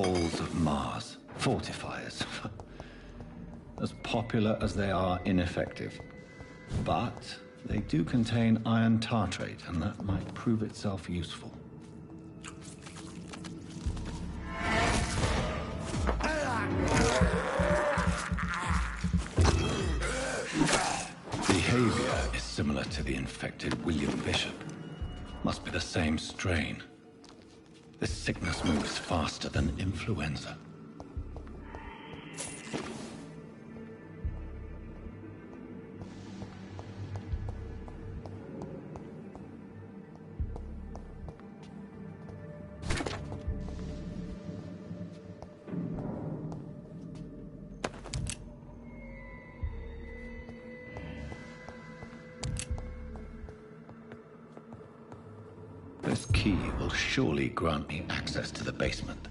balls of Mars, fortifiers. As popular as they are ineffective. But they do contain iron tartrate, and that might prove itself useful. Behavior is similar to the infected William Bishop. Must be the same strain. This sickness moves faster than influenza. This key will surely grant me access to the basement.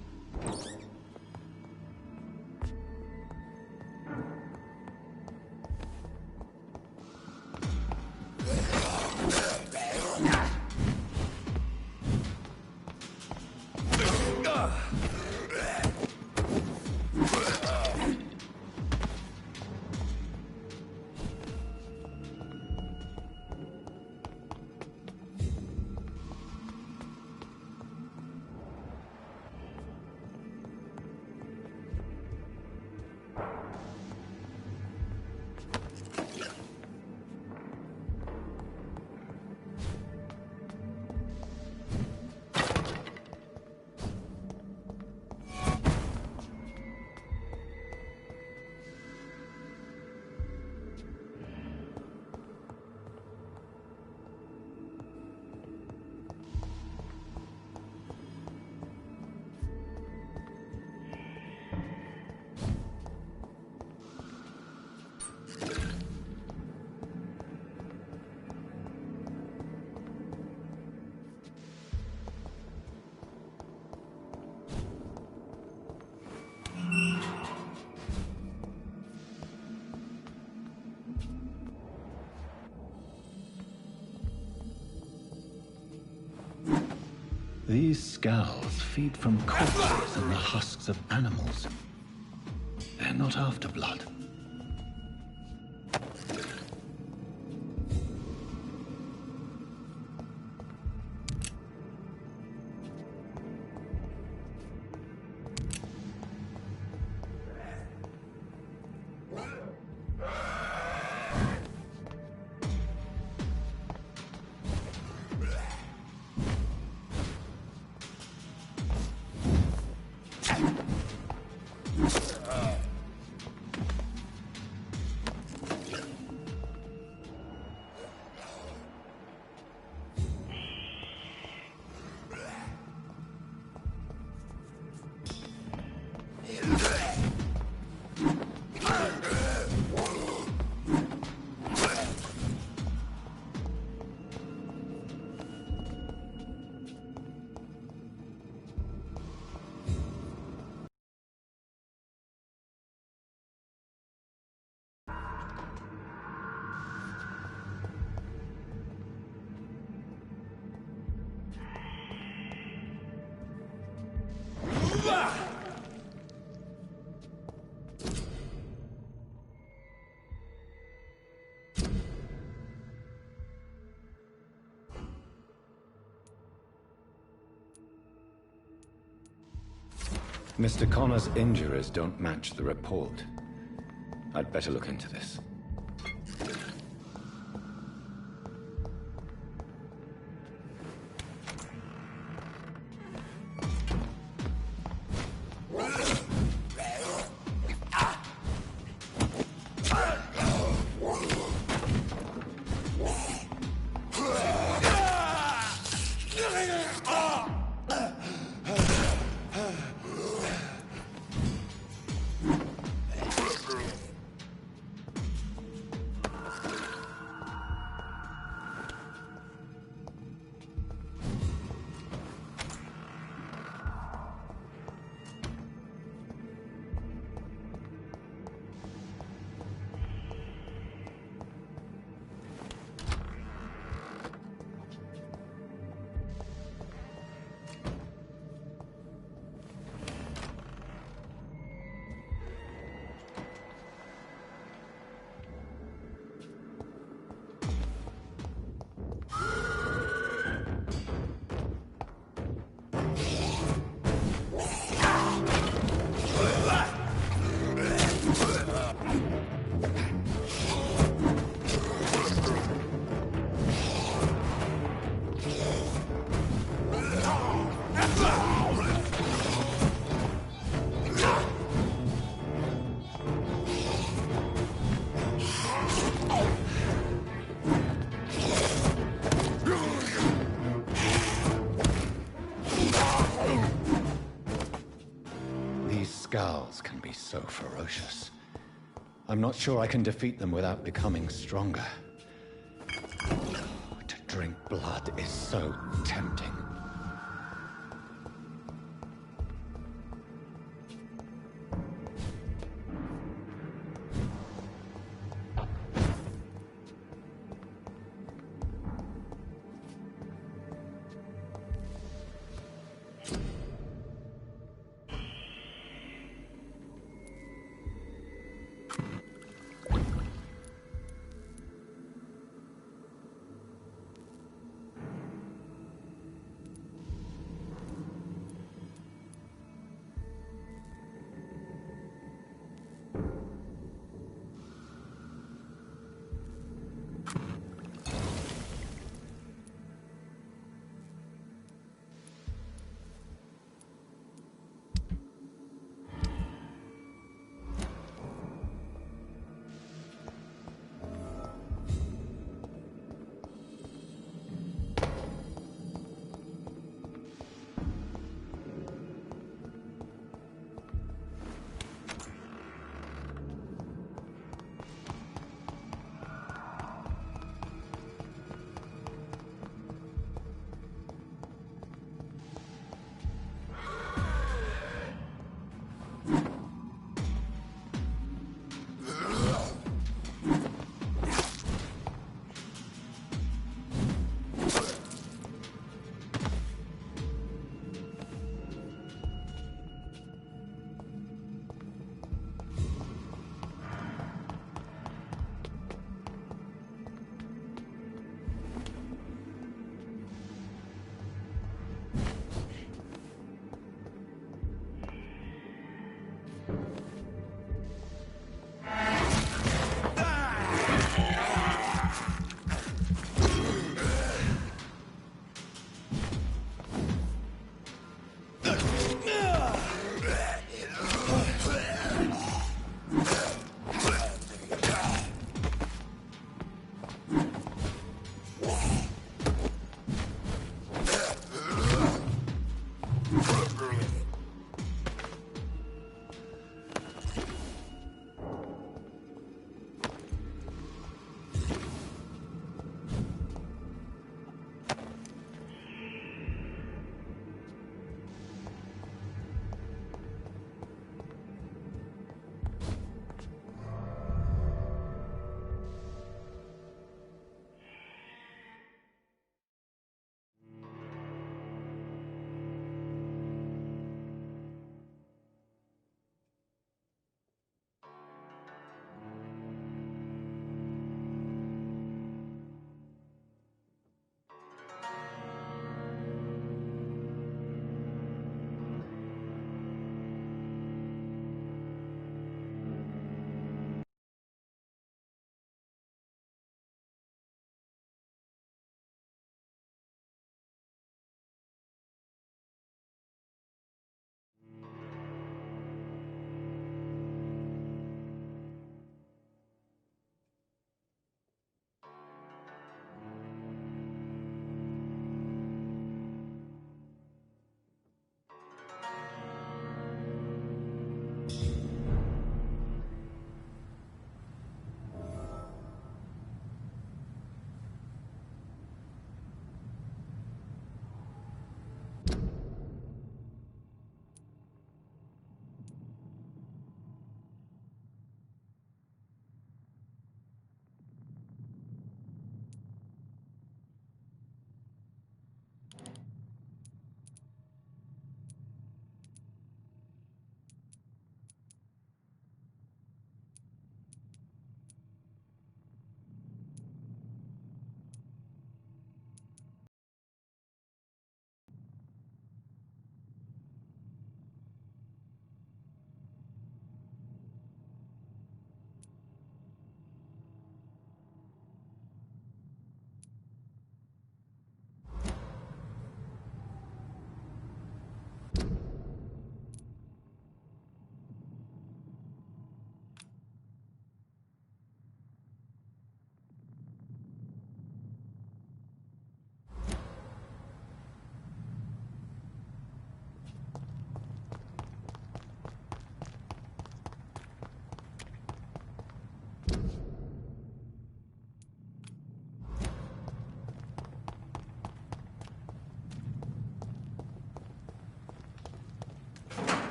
These scowls feed from corpses and the husks of animals. They're not after blood. Mr. Connor's injuries don't match the report. I'd better look into this. Skulls can be so ferocious. I'm not sure I can defeat them without becoming stronger. To drink blood is so tempting.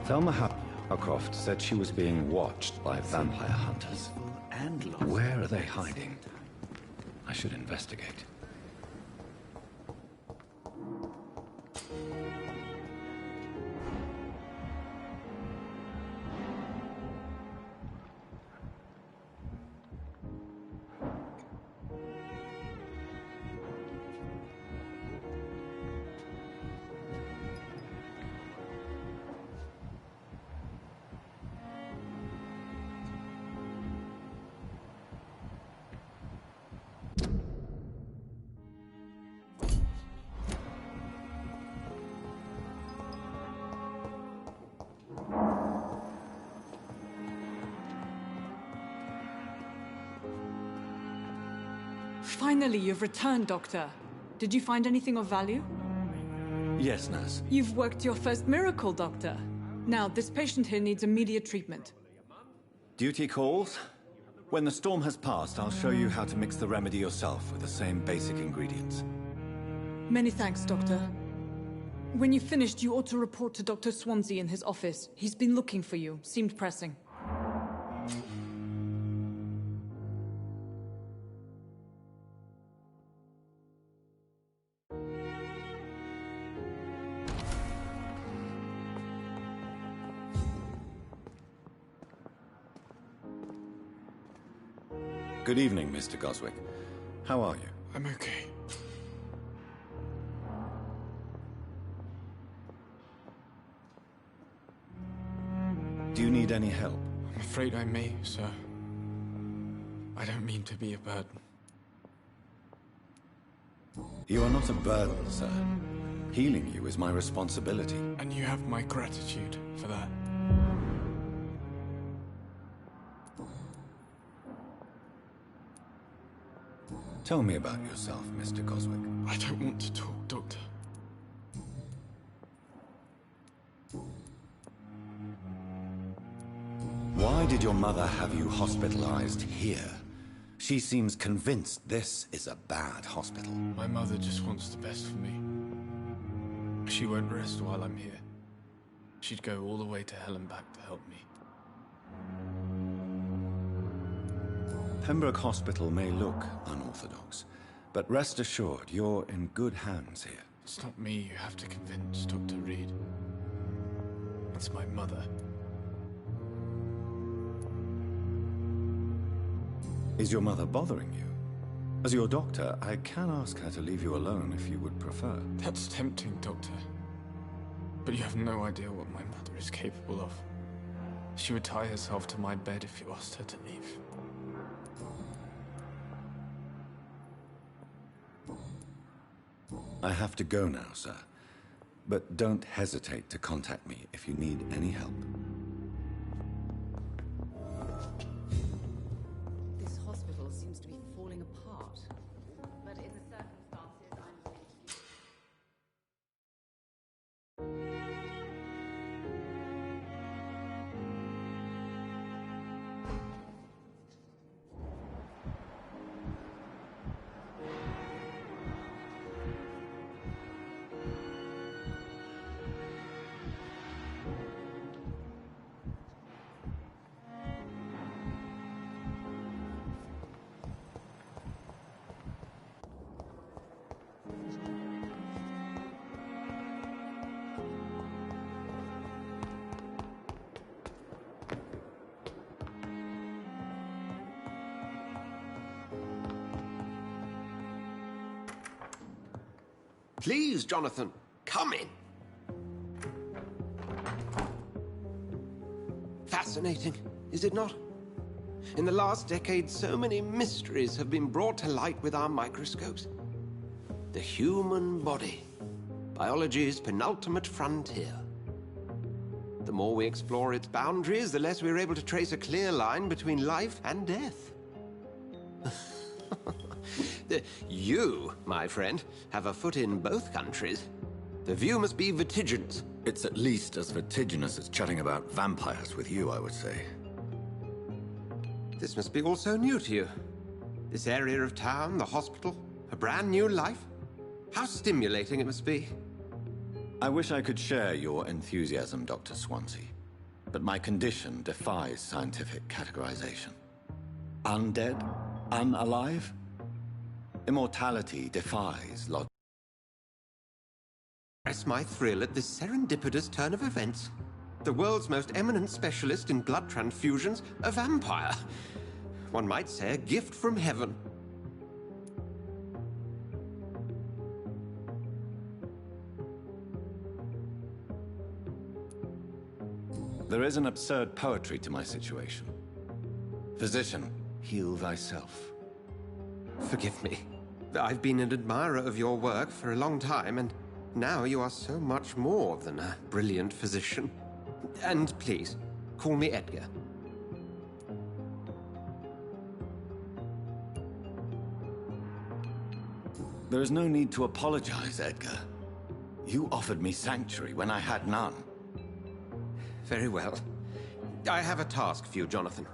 Thelma Howcroft said she was being watched by vampire hunters. Where are they hiding? I should investigate. Finally, you've returned, Doctor. Did you find anything of value? Yes, nurse. You've worked your first miracle, Doctor. Now, this patient here needs immediate treatment. Duty calls. When the storm has passed, I'll show you how to mix the remedy yourself with the same basic ingredients. Many thanks, Doctor. When you've finished, you ought to report to Dr. Swansea in his office. He's been looking for you. Seemed pressing. Good evening, Mr. Goswick. How are you? I'm okay. Do you need any help? I'm afraid I may, sir. I don't mean to be a burden. You are not a burden, sir. Healing you is my responsibility. And you have my gratitude for that. Tell me about yourself, Mr. Goswick. I don't want to talk, Doctor. Why did your mother have you hospitalized here? She seems convinced this is a bad hospital. My mother just wants the best for me. She won't rest while I'm here. She'd go all the way to hell and back to help me. Pembroke Hospital may look unorthodox, but rest assured, you're in good hands here. It's not me you have to convince, Dr. Reed. It's my mother. Is your mother bothering you? As your doctor, I can ask her to leave you alone if you would prefer. That's tempting, Doctor. But you have no idea what my mother is capable of. She would tie herself to my bed if you asked her to leave. I have to go now, sir. But don't hesitate to contact me if you need any help. This hospital seems to be falling apart. But in the circumstances, I'm... Please, Jonathan, come in. Fascinating, is it not? In the last decade, so many mysteries have been brought to light with our microscopes. The human body, biology's penultimate frontier. The more we explore its boundaries, the less we're able to trace a clear line between life and death. You, my friend, have a foot in both countries. The view must be vertiginous. It's at least as vertiginous as chatting about vampires with you, I would say. This must be all so new to you. This area of town, the hospital, a brand new life. How stimulating it must be. I wish I could share your enthusiasm, Dr. Swansea, but my condition defies scientific categorization. Undead? Unalive? Immortality defies logic. Express my thrill at this serendipitous turn of events. The world's most eminent specialist in blood transfusions, a vampire. One might say a gift from heaven. There is an absurd poetry to my situation. Physician, heal thyself. Forgive me. I've been an admirer of your work for a long time, and now you are so much more than a brilliant physician. And please, call me Edgar. There is no need to apologize, Edgar. You offered me sanctuary when I had none. Very well. I have a task for you, Jonathan.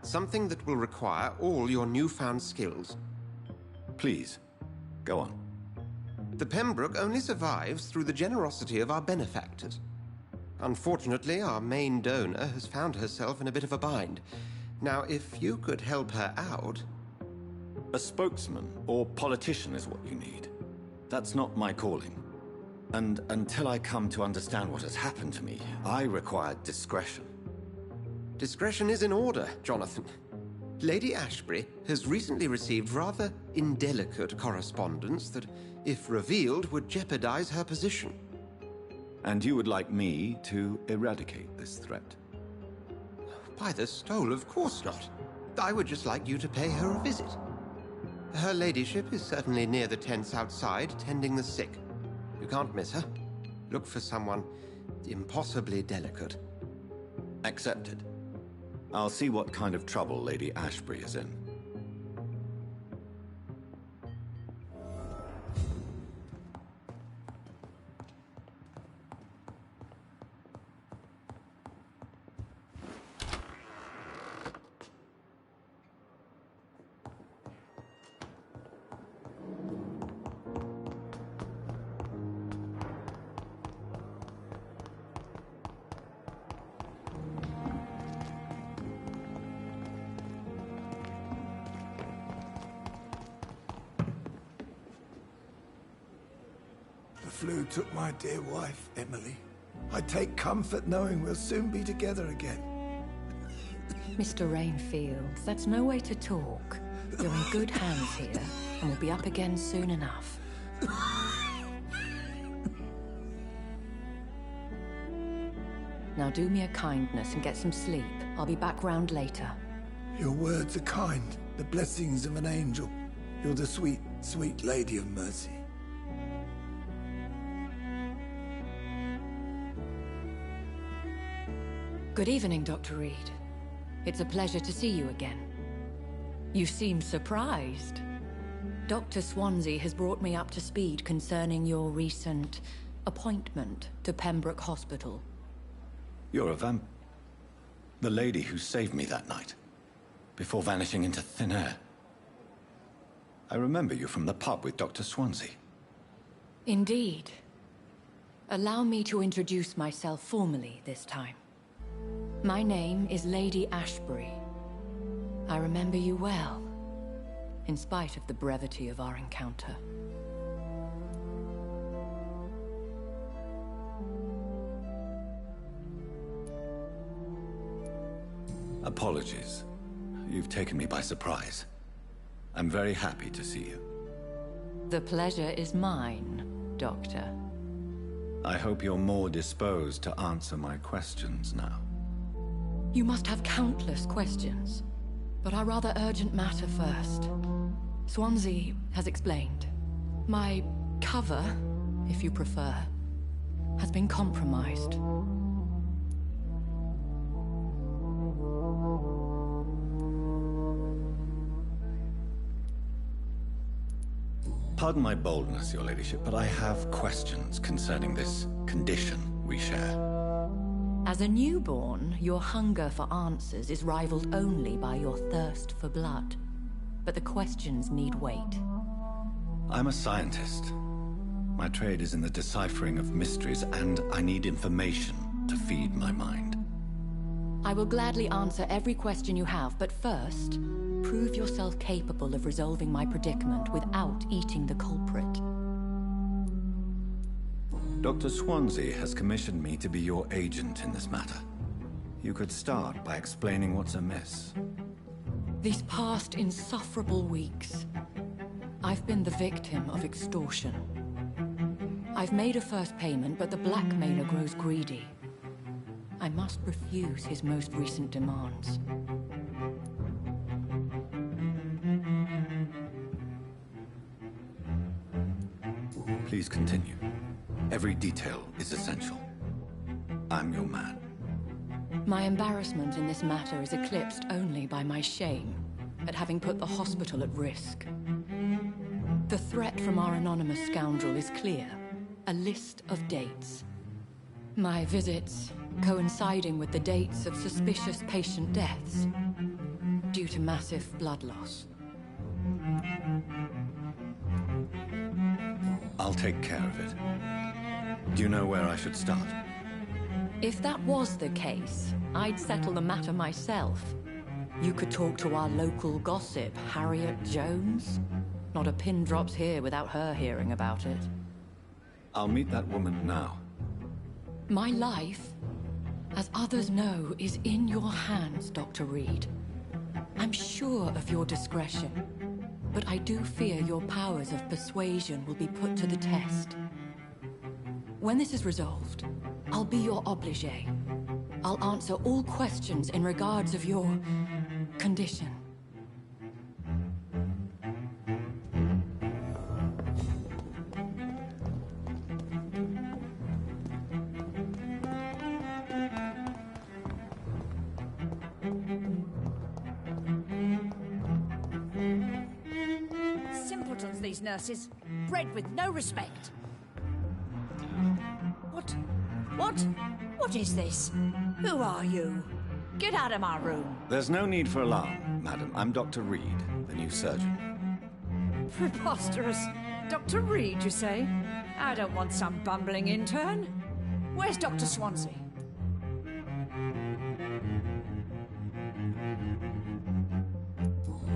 Something that will require all your newfound skills. Please, go on. The Pembroke only survives through the generosity of our benefactors. Unfortunately, our main donor has found herself in a bit of a bind. Now, if you could help her out... A spokesman or politician is what you need. That's not my calling. And until I come to understand what has happened to me, I require discretion. Discretion is in order, Jonathan. Lady Ashbury has recently received rather indelicate correspondence that, if revealed, would jeopardize her position. And you would like me to eradicate this threat? By the stole, of course not. I would just like you to pay her a visit. Her ladyship is certainly near the tents outside, tending the sick. You can't miss her. Look for someone impossibly delicate. Accepted. I'll see what kind of trouble Lady Ashbury is in. The flu took my dear wife, Emily. I take comfort knowing we'll soon be together again. Mr. Rainfield, that's no way to talk. You're in good hands here, and we'll be up again soon enough. Now do me a kindness and get some sleep. I'll be back round later. Your words are kind, the blessings of an angel. You're the sweet, sweet Lady of Mercy. Good evening, Dr. Reed. It's a pleasure to see you again. You seem surprised. Dr. Swansea has brought me up to speed concerning your recent appointment to Pembroke Hospital. You're a the lady who saved me that night, before vanishing into thin air. I remember you from the pub with Dr. Swansea. Indeed. Allow me to introduce myself formally this time. My name is Lady Ashbury. I remember you well, in spite of the brevity of our encounter. Apologies. You've taken me by surprise. I'm very happy to see you. The pleasure is mine, Doctor. I hope you're more disposed to answer my questions now. You must have countless questions, but our rather urgent matter first. Swansea has explained. My cover, if you prefer, has been compromised. Pardon my boldness, Your Ladyship, but I have questions concerning this condition we share. As a newborn, your hunger for answers is rivaled only by your thirst for blood. But the questions need wait. I'm a scientist. My trade is in the deciphering of mysteries, and I need information to feed my mind. I will gladly answer every question you have, but first, prove yourself capable of resolving my predicament without eating the culprit. Dr. Swansea has commissioned me to be your agent in this matter. You could start by explaining what's amiss. These past insufferable weeks, I've been the victim of extortion. I've made a first payment, but the blackmailer grows greedy. I must refuse his most recent demands. Please continue. Every detail is essential. I'm your man. My embarrassment in this matter is eclipsed only by my shame at having put the hospital at risk. The threat from our anonymous scoundrel is clear. A list of dates. My visits coinciding with the dates of suspicious patient deaths due to massive blood loss. I'll take care of it. Do you know where I should start? If that was the case, I'd settle the matter myself. You could talk to our local gossip, Harriet Jones. Not a pin drops here without her hearing about it. I'll meet that woman now. My life, as others know, is in your hands, Dr. Reed. I'm sure of your discretion, but I do fear your powers of persuasion will be put to the test. When this is resolved, I'll be your obligé. I'll answer all questions in regards of your condition. Simpletons, these nurses. Bred with no respect. What is this? Who are you? Get out of my room. There's no need for alarm, madam. I'm Dr. Reed, the new surgeon. Preposterous. Dr. Reed, you say? I don't want some bumbling intern. Where's Dr. Swansea?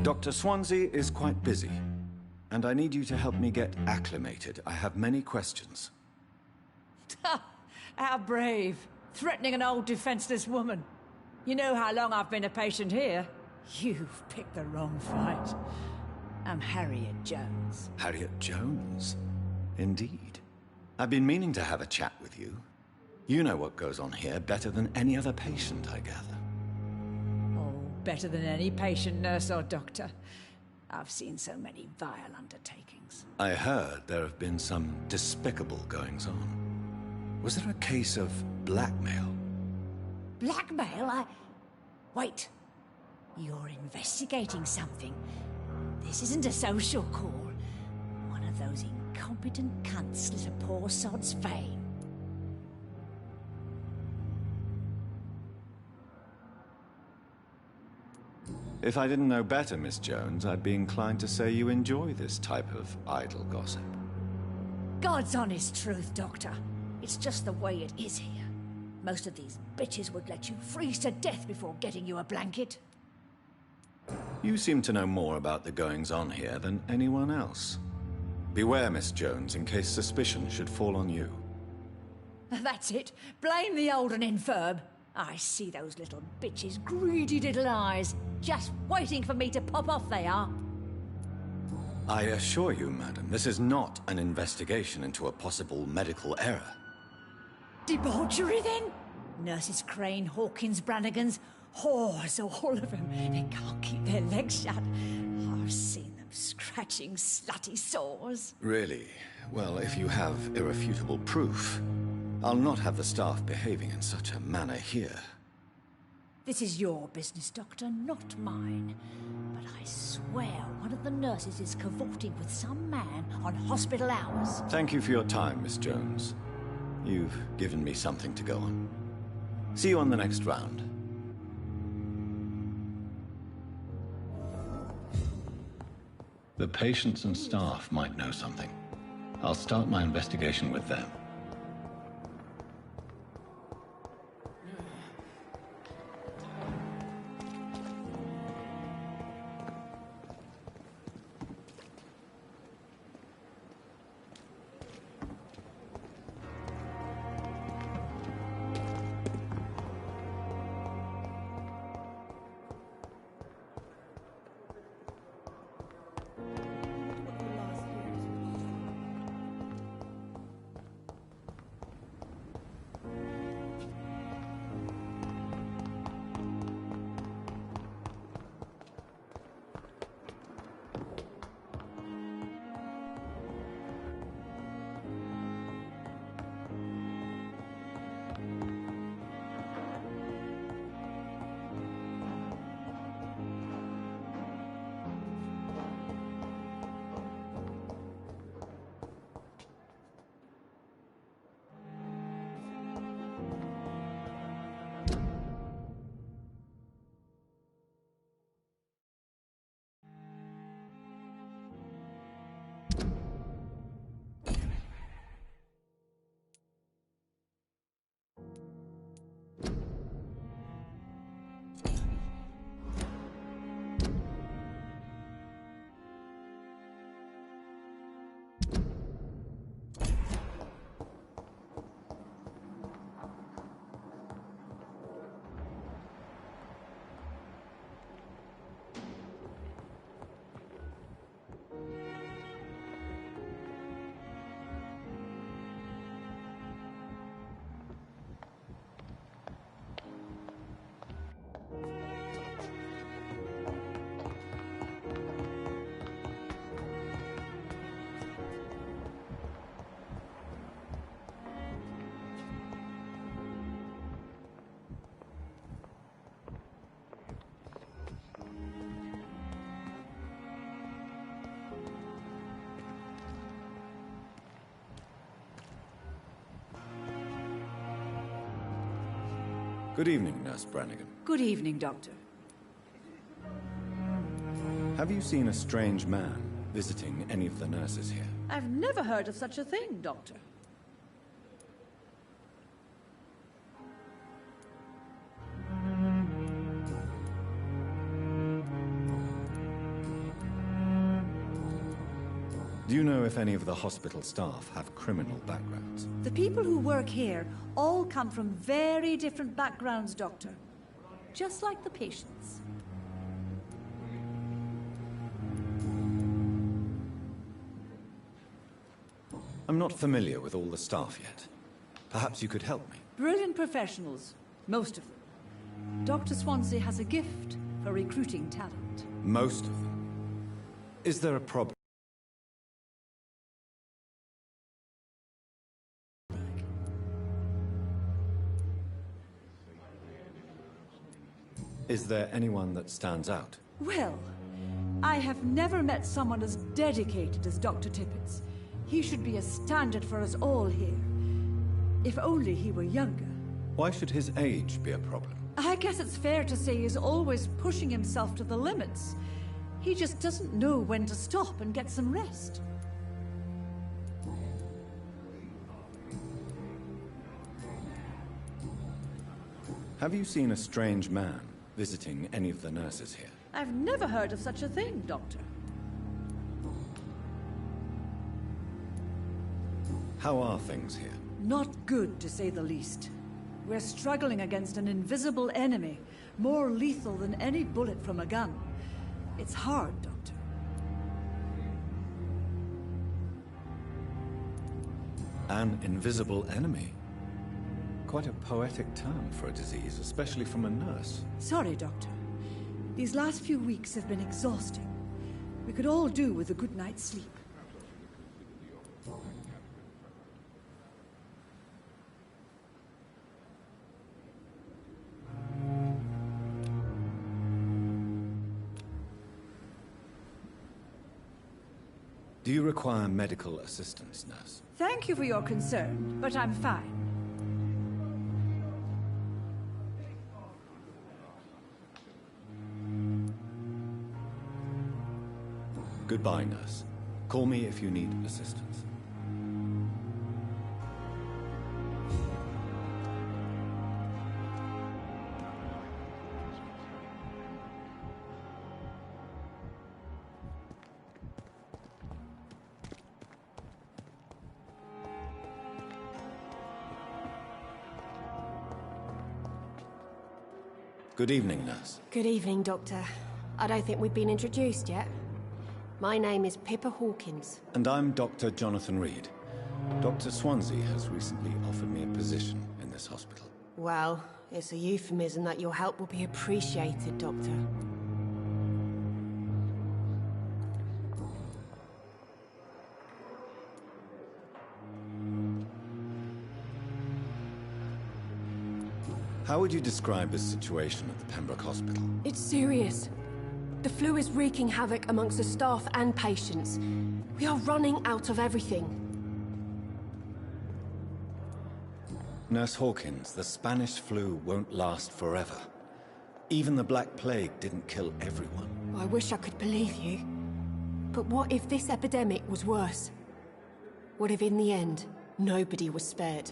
Dr. Swansea is quite busy, and I need you to help me get acclimated. I have many questions. How brave. Threatening an old defenseless woman. You know how long I've been a patient here? You've picked the wrong fight. I'm Harriet Jones. Harriet Jones? Indeed. I've been meaning to have a chat with you. You know what goes on here better than any other patient, I gather. Oh, better than any patient, nurse or doctor. I've seen so many vile undertakings. I heard there have been some despicable goings-on. Was there a case of blackmail? Blackmail? Wait. You're investigating something. This isn't a social call. One of those incompetent cunts slit a poor sod's vein. If I didn't know better, Miss Jones, I'd be inclined to say you enjoy this type of idle gossip. God's honest truth, Doctor. It's just the way it is here. Most of these bitches would let you freeze to death before getting you a blanket. You seem to know more about the goings-on here than anyone else. Beware, Miss Jones, in case suspicion should fall on you. That's it. Blame the old and infirm. I see those little bitches' greedy little eyes. Just waiting for me to pop off they are. I assure you, madam, this is not an investigation into a possible medical error. Debauchery, then? Nurses Crane, Hawkins, Brannigans, whores, all of them. They can't keep their legs shut. I've seen them scratching slutty sores. Really? Well, if you have irrefutable proof, I'll not have the staff behaving in such a manner here. This is your business, Doctor, not mine. But I swear one of the nurses is cavorting with some man on hospital hours. Thank you for your time, Miss Jones. You've given me something to go on. See you on the next round. The patients and staff might know something. I'll start my investigation with them. Good evening, Nurse Brannigan. Good evening, Doctor. Have you seen a strange man visiting any of the nurses here? I've never heard of such a thing, Doctor. Do you know if any of the hospital staff have criminal backgrounds? The people who work here all come from very different backgrounds, Doctor. Just like the patients. I'm not familiar with all the staff yet. Perhaps you could help me. Brilliant professionals, most of them. Dr. Swansea has a gift for recruiting talent. Most of them. Is there a problem? Is there anyone that stands out? Well, I have never met someone as dedicated as Dr. Tippett's. He should be a standard for us all here. If only he were younger. Why should his age be a problem? I guess it's fair to say he's always pushing himself to the limits. He just doesn't know when to stop and get some rest. Have you seen a strange man visiting any of the nurses here? I've never heard of such a thing, Doctor. How are things here? Not good, to say the least. We're struggling against an invisible enemy, more lethal than any bullet from a gun. It's hard, Doctor. An invisible enemy? Quite a poetic term for a disease, especially from a nurse. Sorry, Doctor. These last few weeks have been exhausting. We could all do with a good night's sleep. Do you require medical assistance, nurse? Thank you for your concern, but I'm fine. Goodbye, nurse. Call me if you need assistance. Good evening, nurse. Good evening, Doctor. I don't think we've been introduced yet. My name is Pippa Hawkins. And I'm Dr. Jonathan Reed. Dr. Swansea has recently offered me a position in this hospital. Well, it's a euphemism that your help will be appreciated, Doctor. How would you describe the situation at the Pembroke Hospital? It's serious. The flu is wreaking havoc amongst the staff and patients. We are running out of everything. Nurse Hawkins, the Spanish flu won't last forever. Even the Black Plague didn't kill everyone. I wish I could believe you. But what if this epidemic was worse? What if in the end, nobody was spared?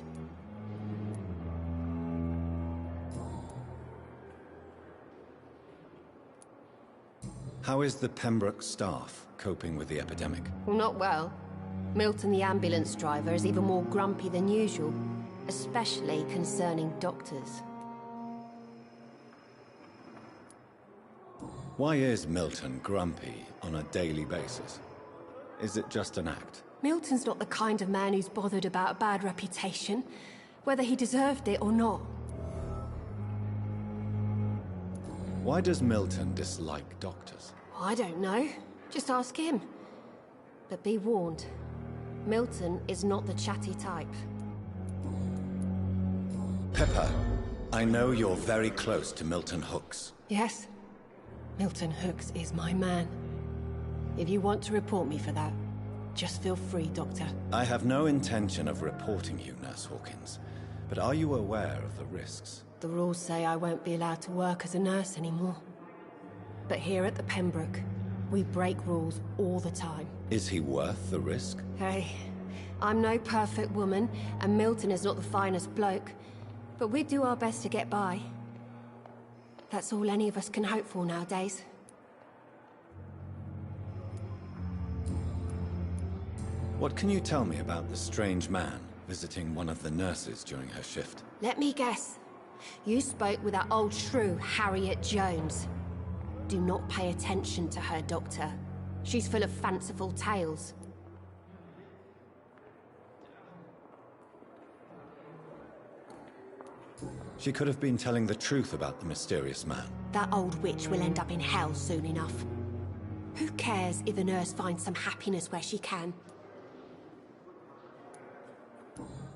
How is the Pembroke staff coping with the epidemic? Well, not well. Milton, the ambulance driver, is even more grumpy than usual, especially concerning doctors. Why is Milton grumpy on a daily basis? Is it just an act? Milton's not the kind of man who's bothered about a bad reputation, whether he deserved it or not. Why does Milton dislike doctors? I don't know. Just ask him. But be warned, Milton is not the chatty type. Pepper, I know you're very close to Milton Hooks. Yes, Milton Hooks is my man. If you want to report me for that, just feel free, Doctor. I have no intention of reporting you, Nurse Hawkins. But are you aware of the risks? The rules say I won't be allowed to work as a nurse anymore. But here at the Pembroke, we break rules all the time. Is he worth the risk? Hey, I'm no perfect woman, and Milton is not the finest bloke. But we do our best to get by. That's all any of us can hope for nowadays. What can you tell me about the strange man visiting one of the nurses during her shift? Let me guess. You spoke with that old shrew, Harriet Jones. Do not pay attention to her, Doctor. She's full of fanciful tales. She could have been telling the truth about the mysterious man. That old witch will end up in hell soon enough. Who cares if a nurse finds some happiness where she can?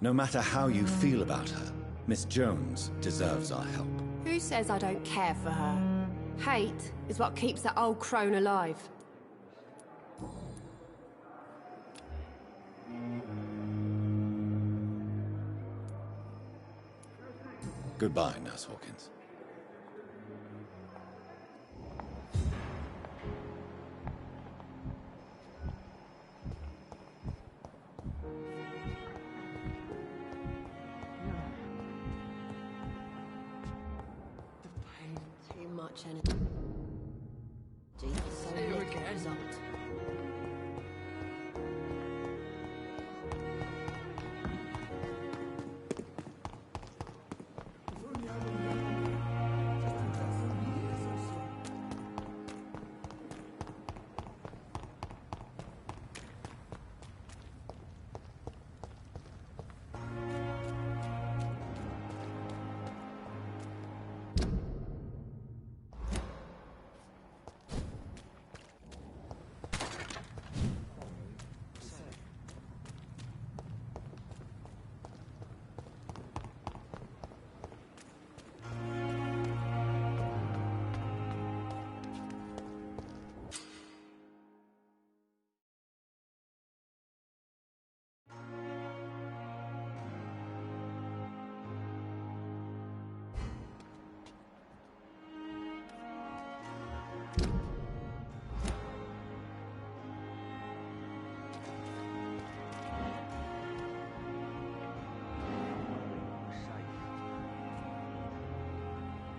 No matter how you feel about her, Miss Jones deserves our help. Who says I don't care for her? Hate is what keeps that old crone alive. Goodbye, Nurse Hawkins. Too much energy for so little result.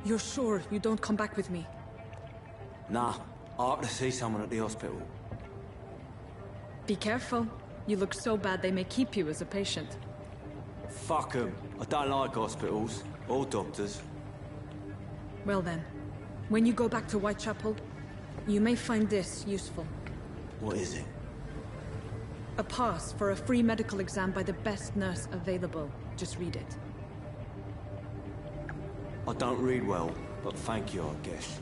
You're sure you don't come back with me? Nah, I ought to see someone at the hospital. Be careful. You look so bad they may keep you as a patient. Fuck 'em. I don't like hospitals. Or doctors. Well then, when you go back to Whitechapel, you may find this useful. What is it? A pass for a free medical exam by the best nurse available. Just read it. I don't read well, but thank you, I guess.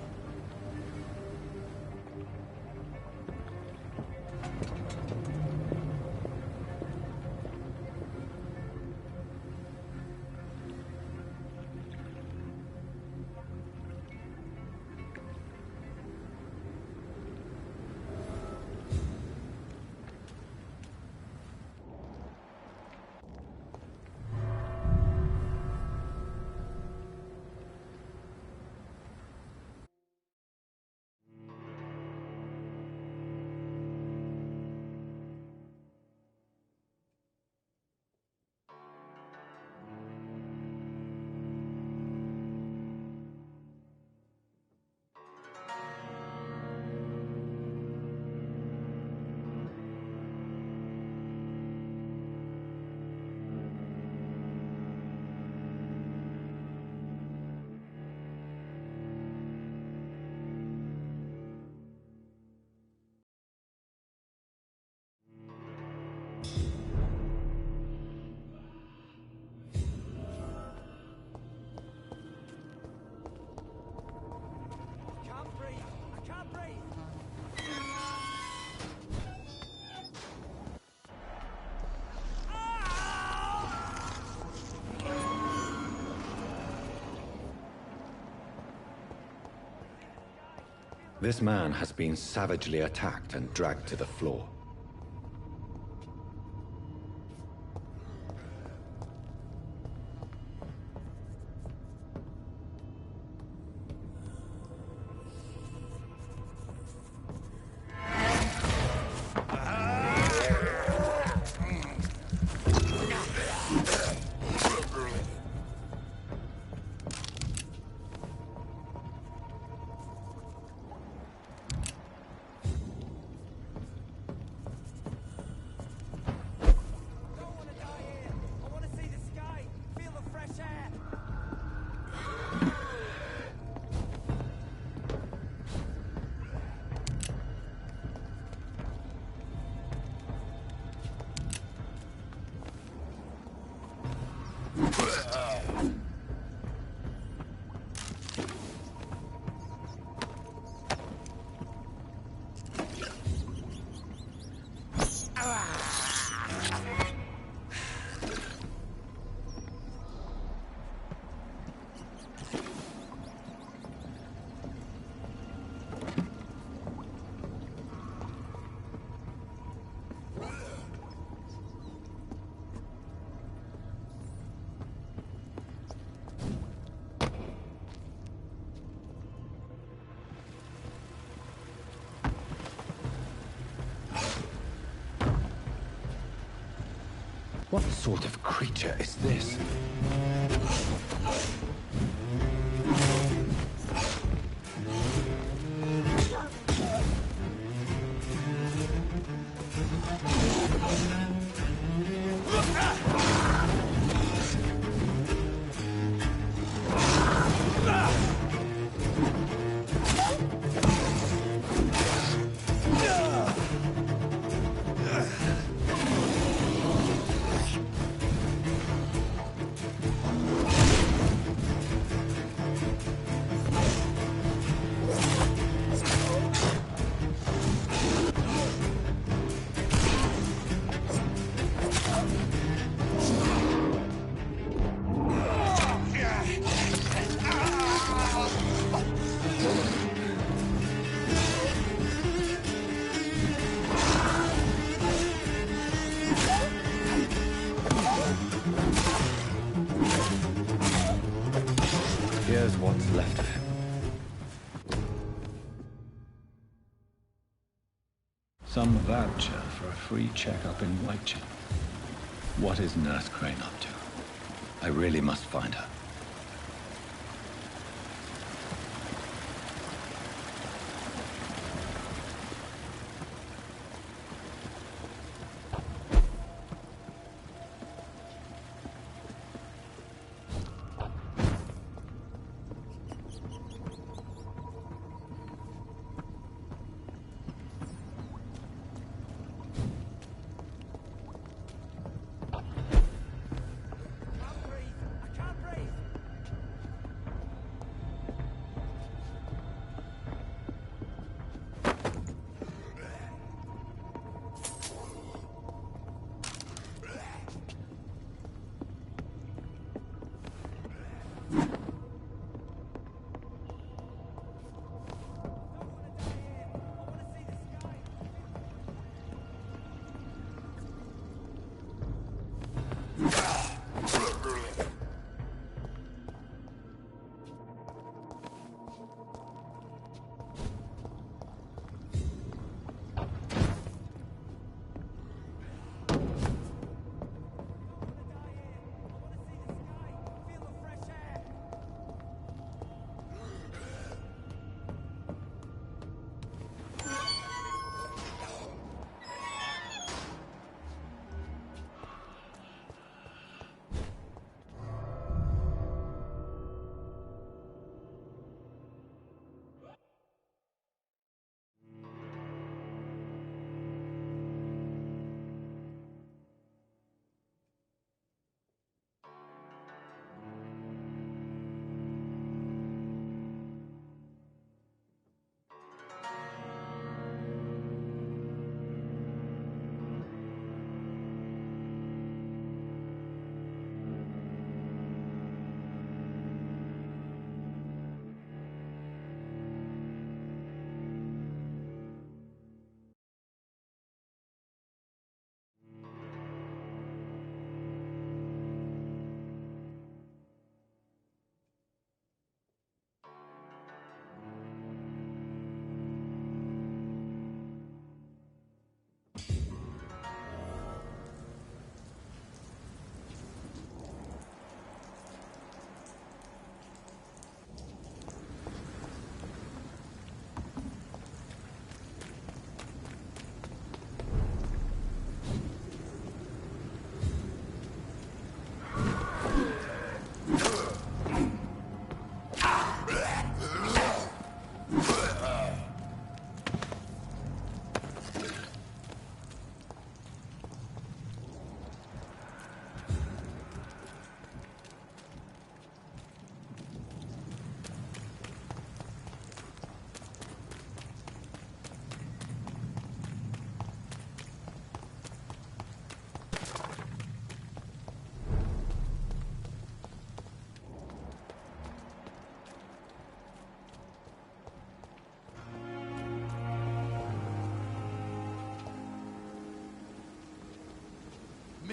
This man has been savagely attacked and dragged to the floor. What sort of creature is this? Here's what's left of him. Some voucher for a free checkup in Whitechapel. What is Nurse Crane up to? I really must find her.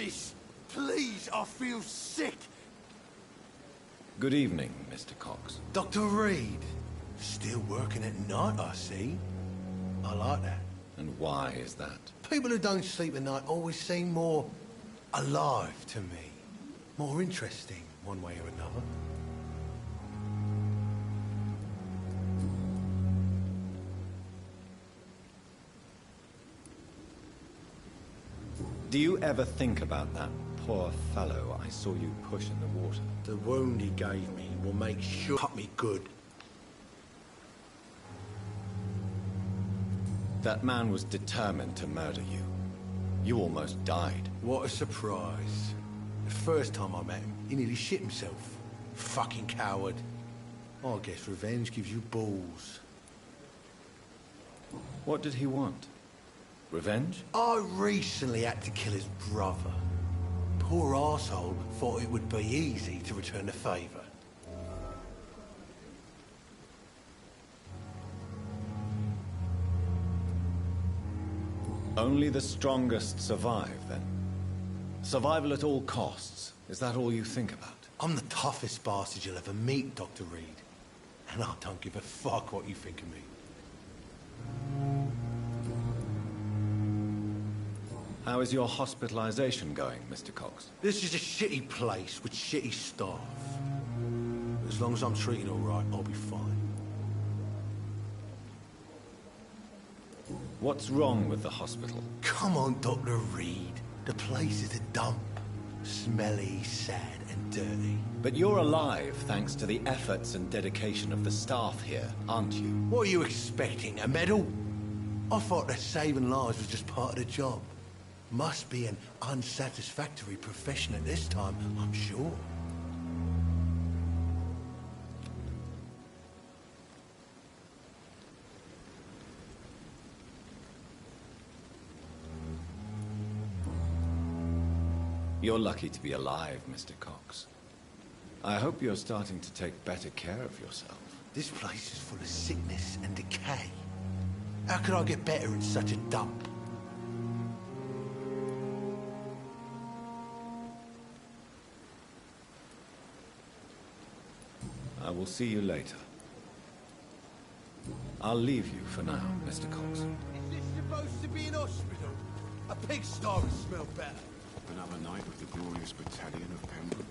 this. Please, I feel sick. Good evening, Mr. Cox. Dr. Reed. Still working at night, I see. I like that. And why is that? People who don't sleep at night always seem more alive to me. More interesting, one way or another. Do you ever think about that poor fellow I saw you push in the water? The wound he gave me will make sure cut me good. That man was determined to murder you. You almost died. What a surprise. The first time I met him, he nearly shit himself. Fucking coward. I guess revenge gives you balls. What did he want? Revenge? I recently had to kill his brother. Poor arsehole thought it would be easy to return the favour. Only the strongest survive, then? Survival at all costs. Is that all you think about? I'm the toughest bastard you'll ever meet, Dr. Reed. And I don't give a fuck what you think of me. How is your hospitalization going, Mr. Cox? This is a shitty place with shitty staff. As long as I'm treated all right, I'll be fine. What's wrong with the hospital? Come on, Dr. Reed. The place is a dump. Smelly, sad, and dirty. But you're alive thanks to the efforts and dedication of the staff here, aren't you? What are you expecting, a medal? I thought that saving lives was just part of the job. Must be an unsatisfactory profession at this time, I'm sure. You're lucky to be alive, Mr. Cox. I hope you're starting to take better care of yourself. This place is full of sickness and decay. How could I get better in such a dump? I will see you later. I'll leave you for now, Mr. Cox. Is this supposed to be an hospital? A pigsty would smell better. Another night with the glorious battalion of Pembroke.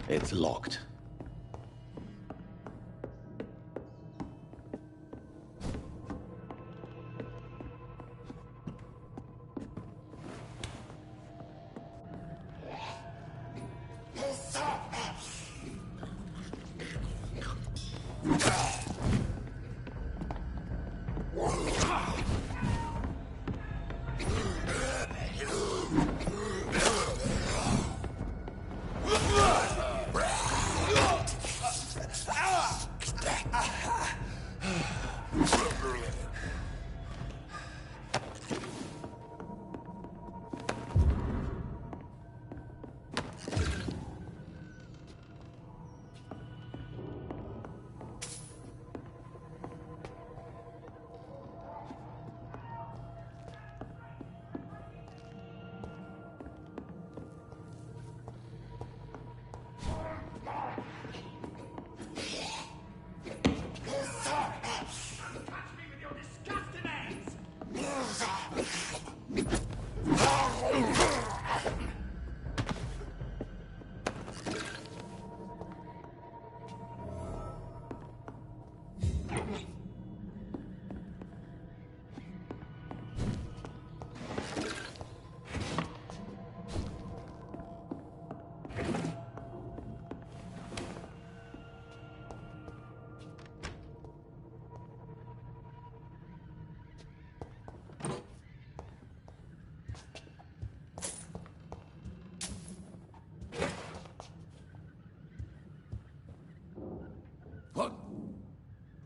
It's locked.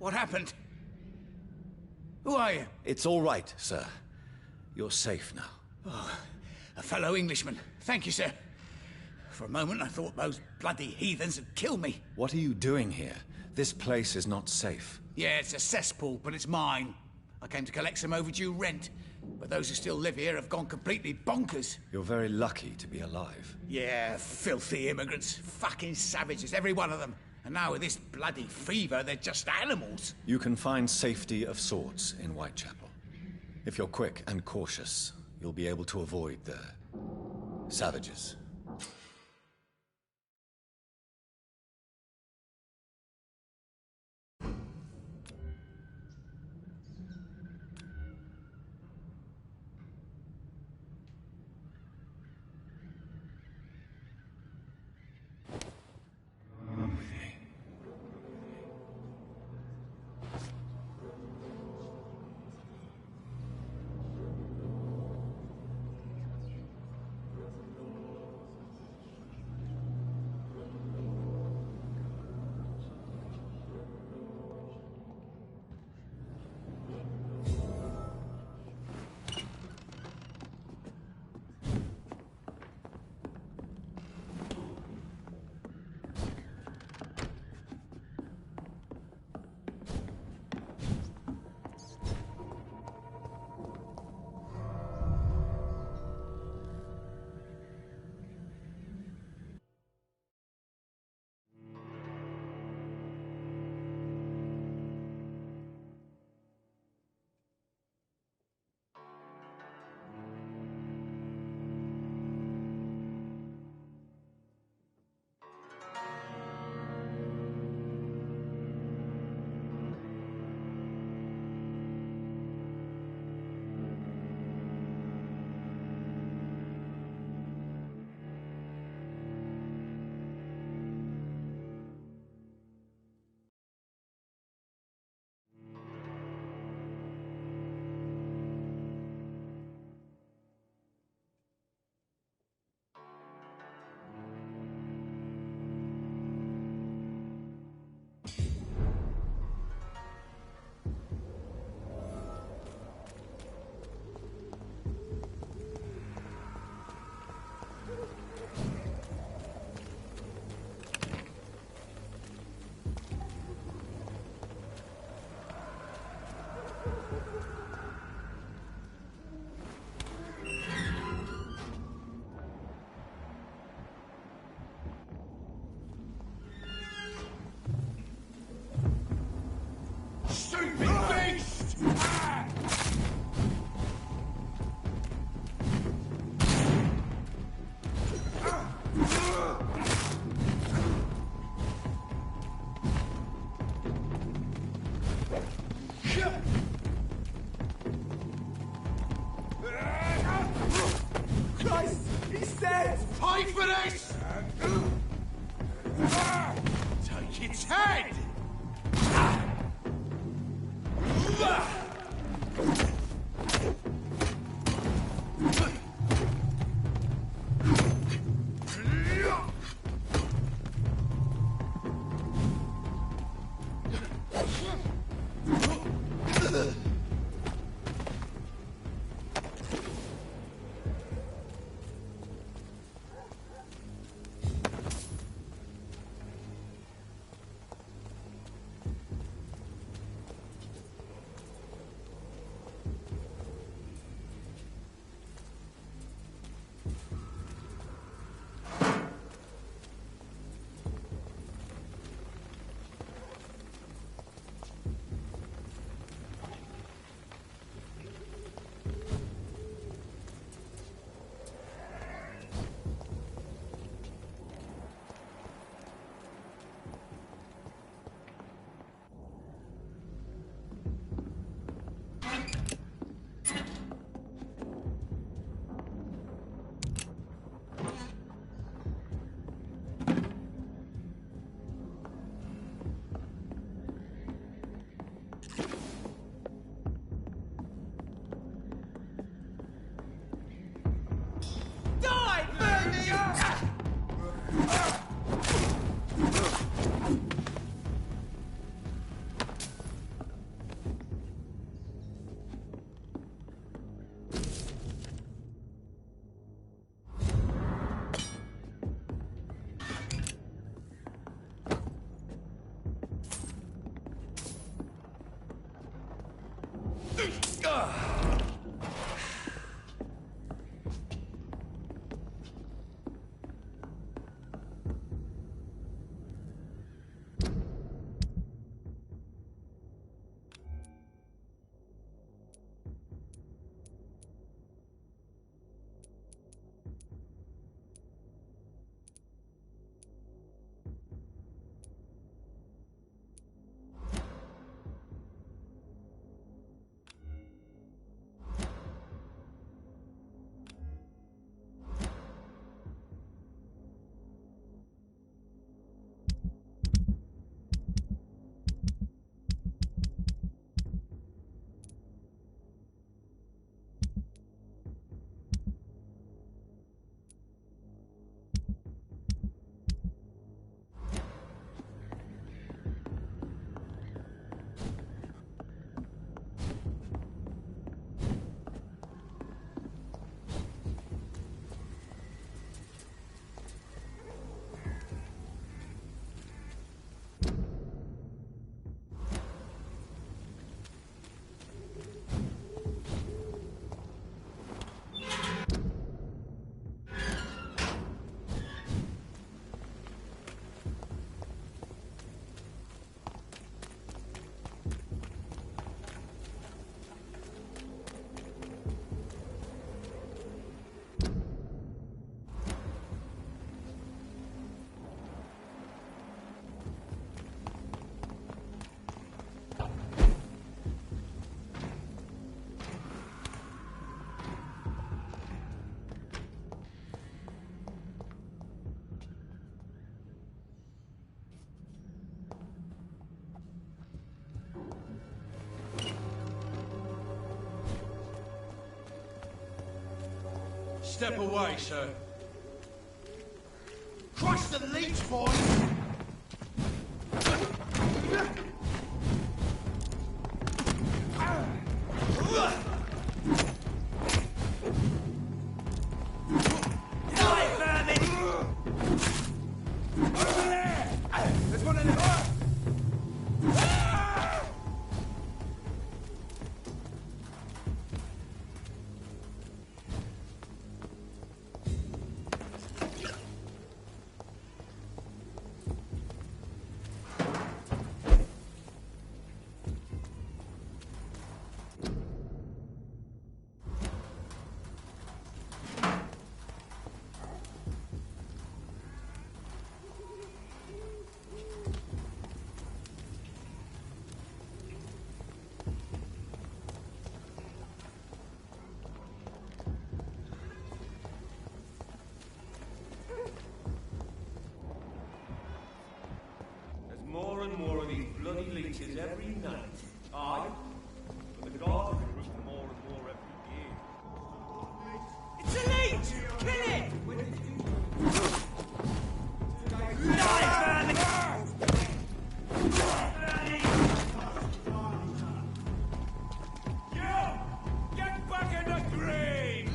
What happened? Who are you? It's all right, sir. You're safe now. Oh, a fellow Englishman. Thank you, sir. For a moment, I thought those bloody heathens had killed me. What are you doing here? This place is not safe. Yeah, it's a cesspool, but it's mine. I came to collect some overdue rent, but those who still live here have gone completely bonkers. You're very lucky to be alive. Yeah, filthy immigrants. Fucking savages, every one of them. And now with this bloody fever, they're just animals. You can find safety of sorts in Whitechapel. If you're quick and cautious, you'll be able to avoid the savages. Christ! He's dead! Pay for this! Take its head! Step away, sir. Crush the leech, boy! creatures every night. Aye, but the gods grew more and more every year. It's elite! Kill it! Get back in the grave!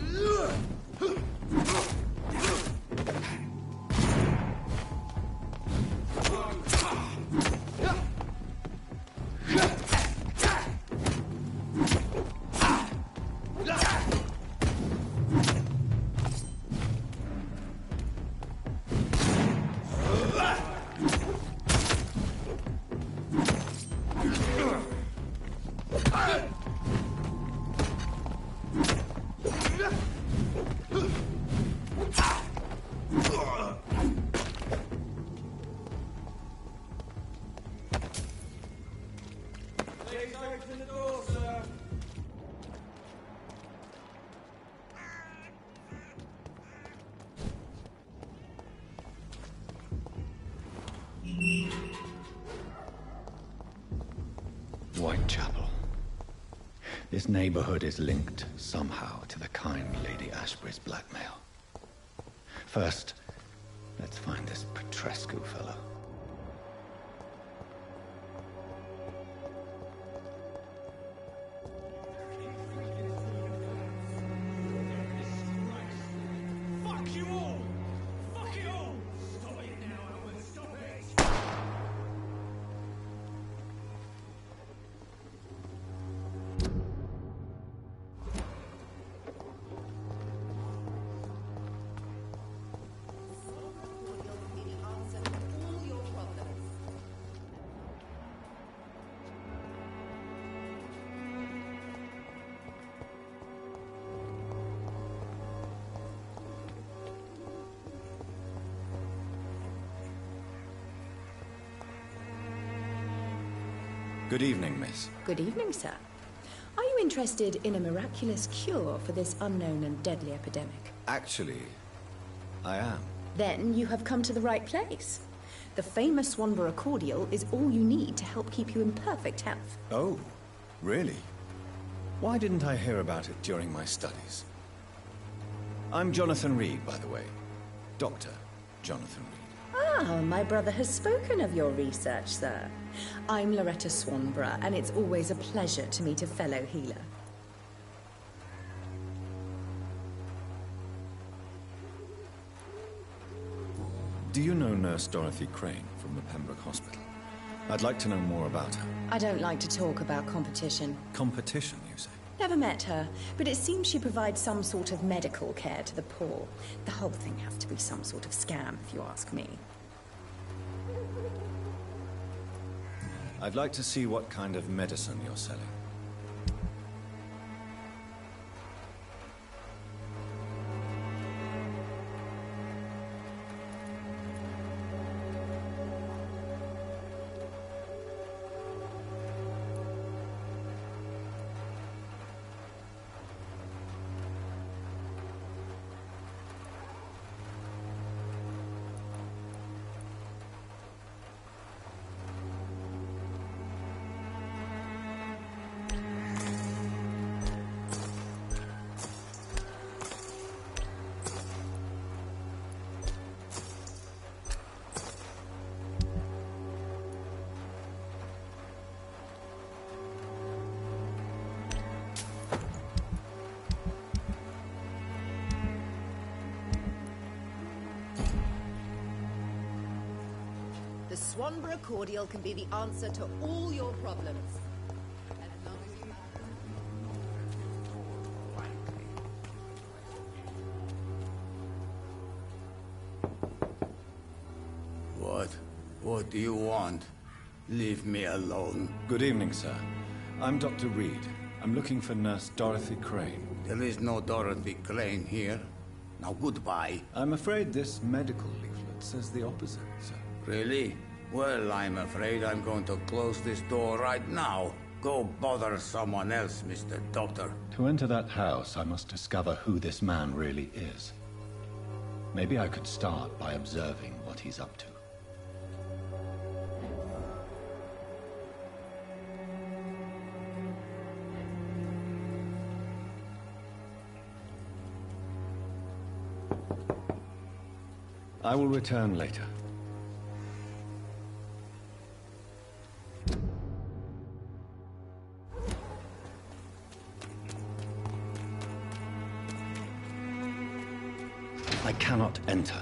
Whitechapel. This neighborhood is linked somehow to the kind Lady Ashbury's blackmail. First, let's find this Petrescu fellow. Fuck you all! Fuck it all! Stop it now, Alan, stop it! Good evening, miss. Good evening, sir. Are you interested in a miraculous cure for this unknown and deadly epidemic? Actually, I am. Then you have come to the right place. The famous Swanborough cordial is all you need to help keep you in perfect health. Oh, really? Why didn't I hear about it during my studies? I'm Jonathan Reed, by the way. Dr. Jonathan Reed. Ah, my brother has spoken of your research, sir. I'm Loretta Swanborough, and it's always a pleasure to meet a fellow healer. Do you know Nurse Dorothy Crane from the Pembroke Hospital? I'd like to know more about her. I don't like to talk about competition. Competition, you say? Never met her, but it seems she provides some sort of medical care to the poor. The whole thing has to be some sort of scam, if you ask me. I'd like to see what kind of medicine you're selling. The Swanborough cordial can be the answer to all your problems. What do you want? Leave me alone. Good evening, sir. I'm Dr. Reed. I'm looking for Nurse Dorothy Crane. There is no Dorothy Crane here. Now goodbye. I'm afraid this medical leaflet says the opposite, sir. Really? Well, I'm afraid I'm going to close this door right now. Go bother someone else, Mr. Doctor. To enter that house, I must discover who this man really is. Maybe I could start by observing what he's up to. I will return later. I cannot enter.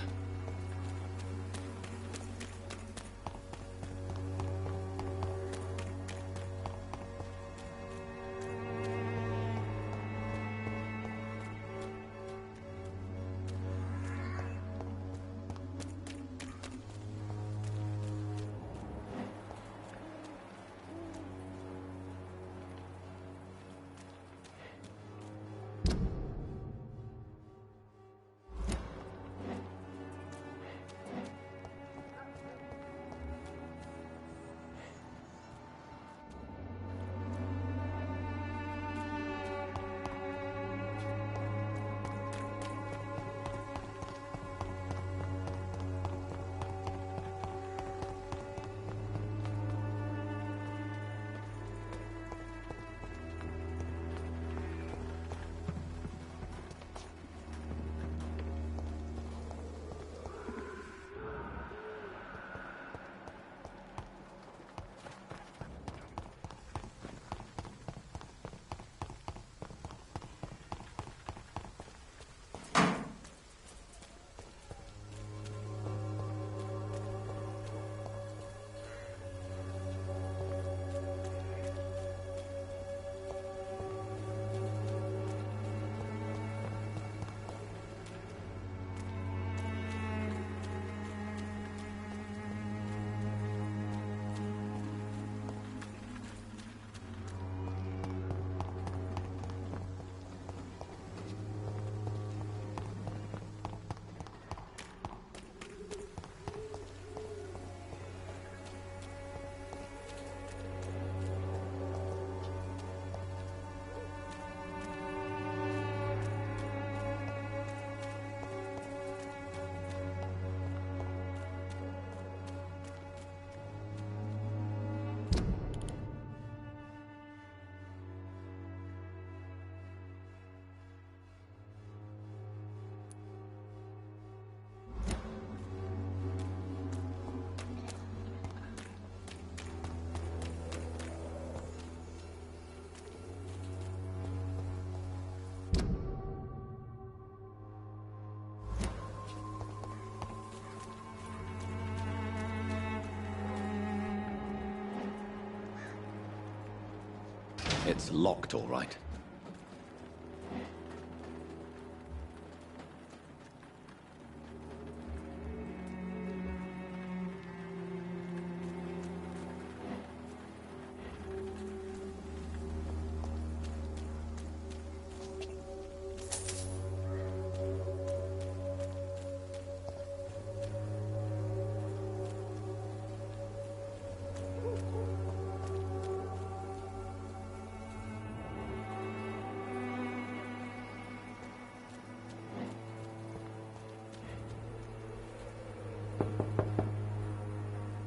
It's locked, all right.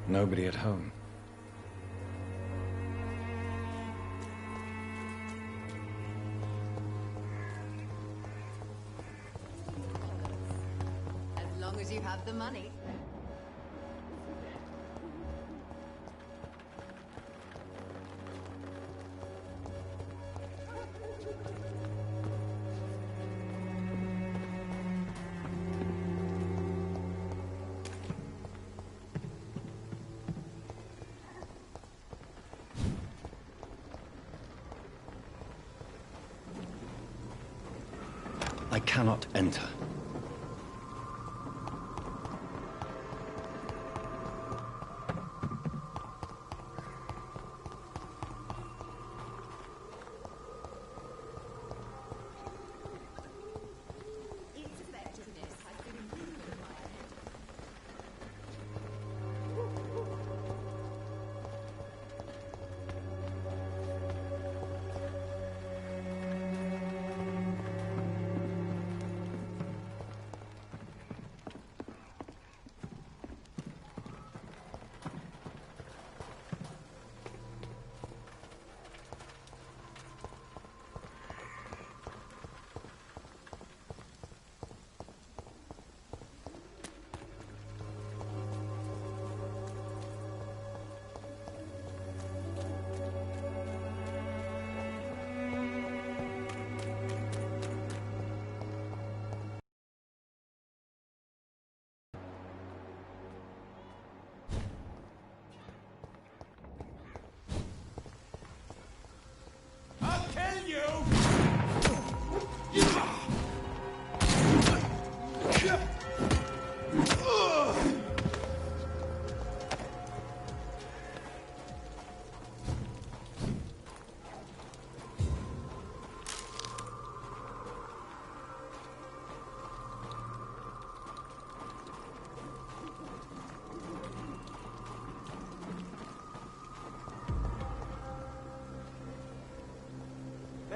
Nobody at home. As long as you have the money. I cannot enter.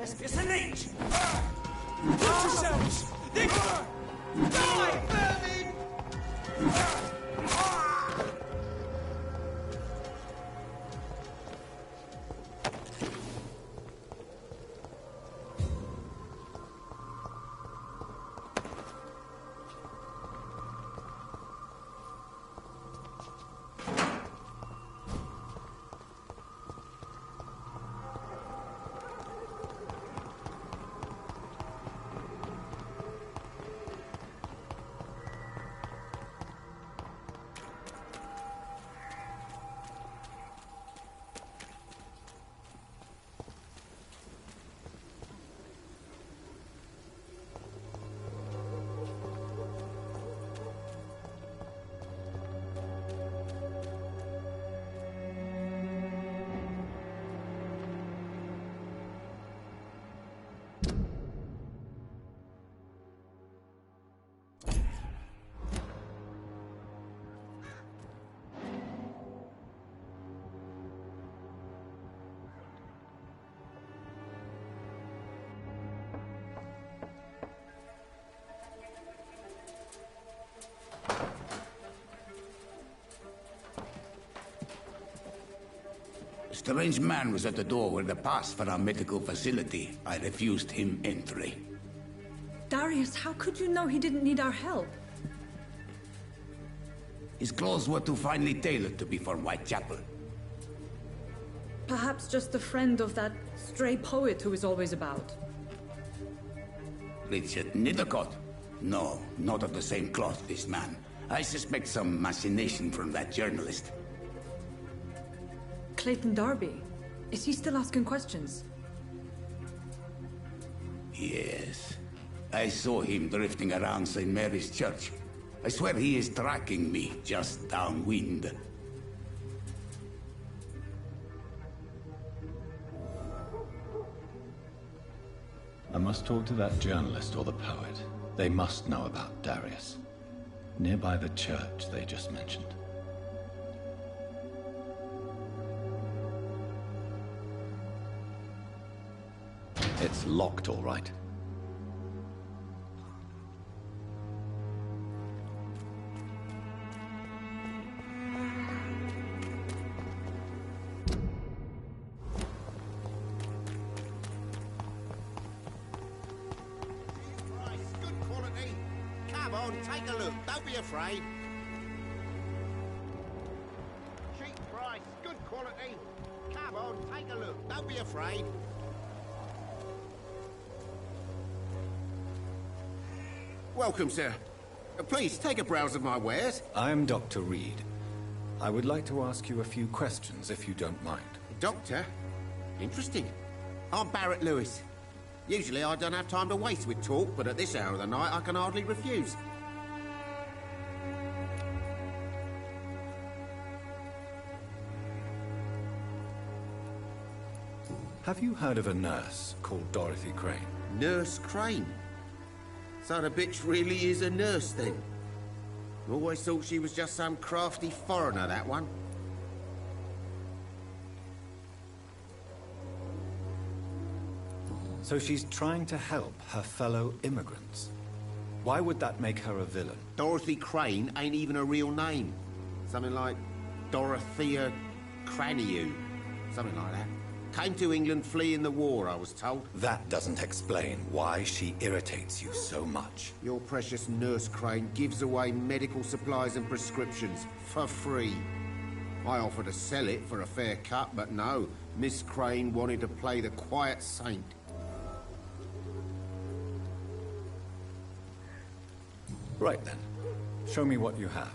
It's a leech! Put yourselves! Die, vermin! A strange man was at the door with a pass for our medical facility. I refused him entry. Darius, how could you know he didn't need our help? His clothes were too finely tailored to be from Whitechapel. Perhaps just a friend of that stray poet who is always about. Richard Nithercott? No, not of the same cloth, this man. I suspect some machination from that journalist. Clayton Darby. Is he still asking questions? Yes. I saw him drifting around St. Mary's Church. I swear he is tracking me just downwind. I must talk to that journalist or the poet. They must know about Darius. Nearby the church they just mentioned. It's locked, all right. Good quality. Come on, take a look. Don't be afraid. Cheap price, good quality. Come on, take a look. Don't be afraid. Welcome, sir. Please, take a browse of my wares. I'm Dr. Reed. I would like to ask you a few questions, if you don't mind. Doctor? Interesting. I'm Barrett Lewis. Usually I don't have time to waste with talk, but at this hour of the night I can hardly refuse. Have you heard of a nurse called Dorothy Crane? Nurse Crane? So the bitch really is a nurse, then? Always thought she was just some crafty foreigner, that one. So she's trying to help her fellow immigrants. Why would that make her a villain? Dorothy Crane ain't even a real name. Something like Dorothea Craniu. Something like that. Came to England fleeing the war, I was told. That doesn't explain why she irritates you so much. Your precious Nurse Crane gives away medical supplies and prescriptions for free. I offered to sell it for a fair cut, but no. Miss Crane wanted to play the quiet saint. Right then. Show me what you have.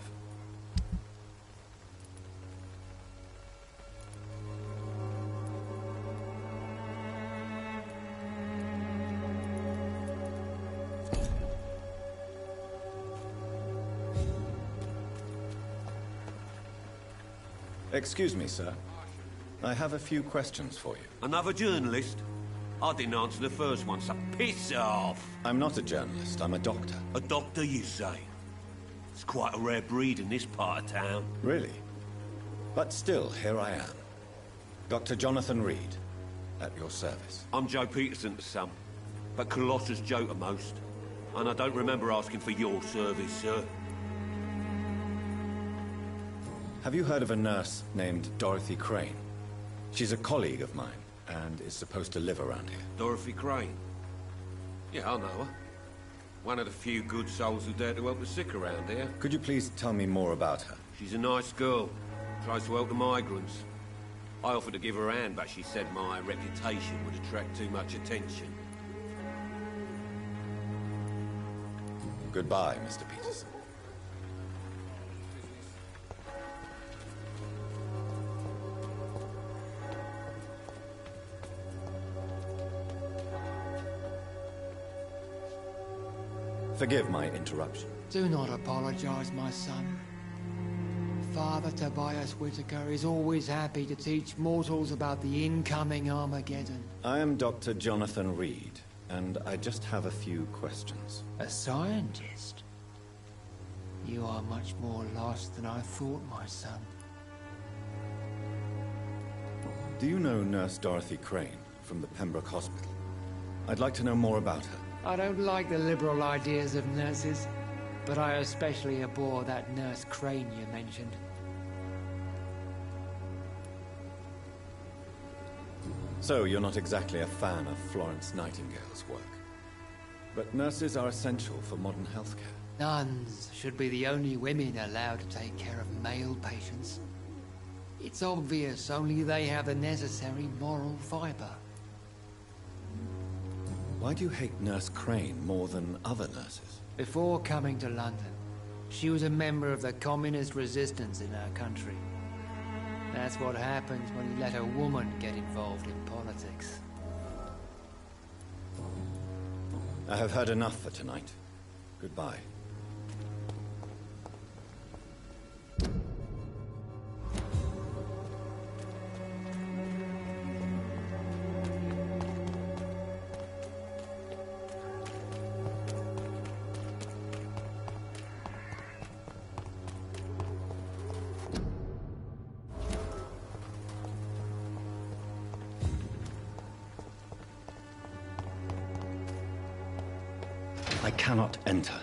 Excuse me, sir. I have a few questions for you. Another journalist? I didn't answer the first one, so piss off! I'm not a journalist, I'm a doctor. A doctor, you say? It's quite a rare breed in this part of town. Really? But still, here I am. Dr. Jonathan Reed. at your service. I'm Joe Peterson to some, but Colossus Joe to most. And I don't remember asking for your service, sir. Have you heard of a nurse named Dorothy Crane? She's a colleague of mine, and is supposed to live around here. Dorothy Crane? Yeah, I know her. One of the few good souls who dare to help the sick around here. Could you please tell me more about her? She's a nice girl. Tries to help the migrants. I offered to give her a hand, but she said my reputation would attract too much attention. Goodbye, Mr. Peterson. Forgive my interruption. Do not apologize, my son. Father Tobias Whitaker is always happy to teach mortals about the incoming Armageddon. I am Dr. Jonathan Reed, and I just have a few questions. A scientist? You are much more lost than I thought, my son. Do you know Nurse Dorothy Crane from the Pembroke Hospital? I'd like to know more about her. I don't like the liberal ideas of nurses, but I especially abhor that Nurse Crane you mentioned. So, you're not exactly a fan of Florence Nightingale's work. But nurses are essential for modern healthcare. Nuns should be the only women allowed to take care of male patients. It's obvious only they have the necessary moral fiber. Why do you hate Nurse Crane more than other nurses? Before coming to London, she was a member of the communist resistance in our country. That's what happens when you let a woman get involved in politics. I have heard enough for tonight. Goodbye. I cannot enter.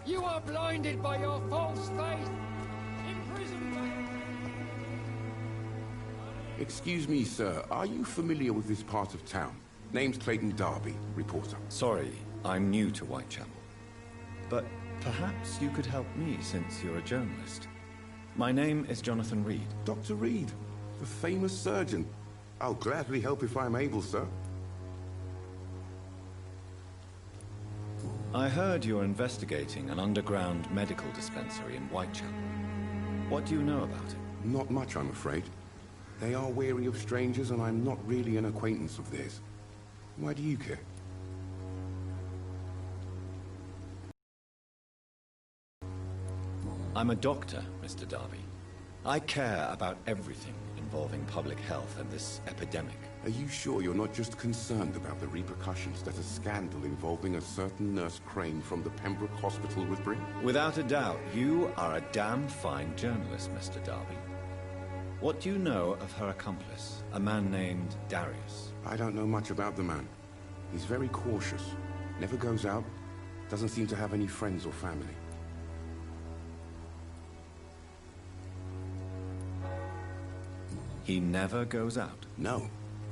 You are blinded by your false faith! Imprisoned by... Excuse me, sir. Are you familiar with this part of town? Name's Clayton Darby, reporter. Sorry, I'm new to Whitechapel. But perhaps you could help me since you're a journalist. My name is Jonathan Reed. Dr. Reed, the famous surgeon. I'll gladly help if I'm able, sir. I heard you're investigating an underground medical dispensary in Whitechapel. What do you know about it? Not much, I'm afraid. They are wary of strangers, and I'm not really an acquaintance of theirs. Why do you care? I'm a doctor, Mr. Darby. I care about everything involved involving public health and this epidemic. Are you sure you're not just concerned about the repercussions that a scandal involving a certain Nurse Crane from the Pembroke Hospital would bring? Without a doubt, you are a damn fine journalist, Mr. Darby. What do you know of her accomplice, a man named Darius? I don't know much about the man. He's very cautious, never goes out, doesn't seem to have any friends or family. He never goes out? No.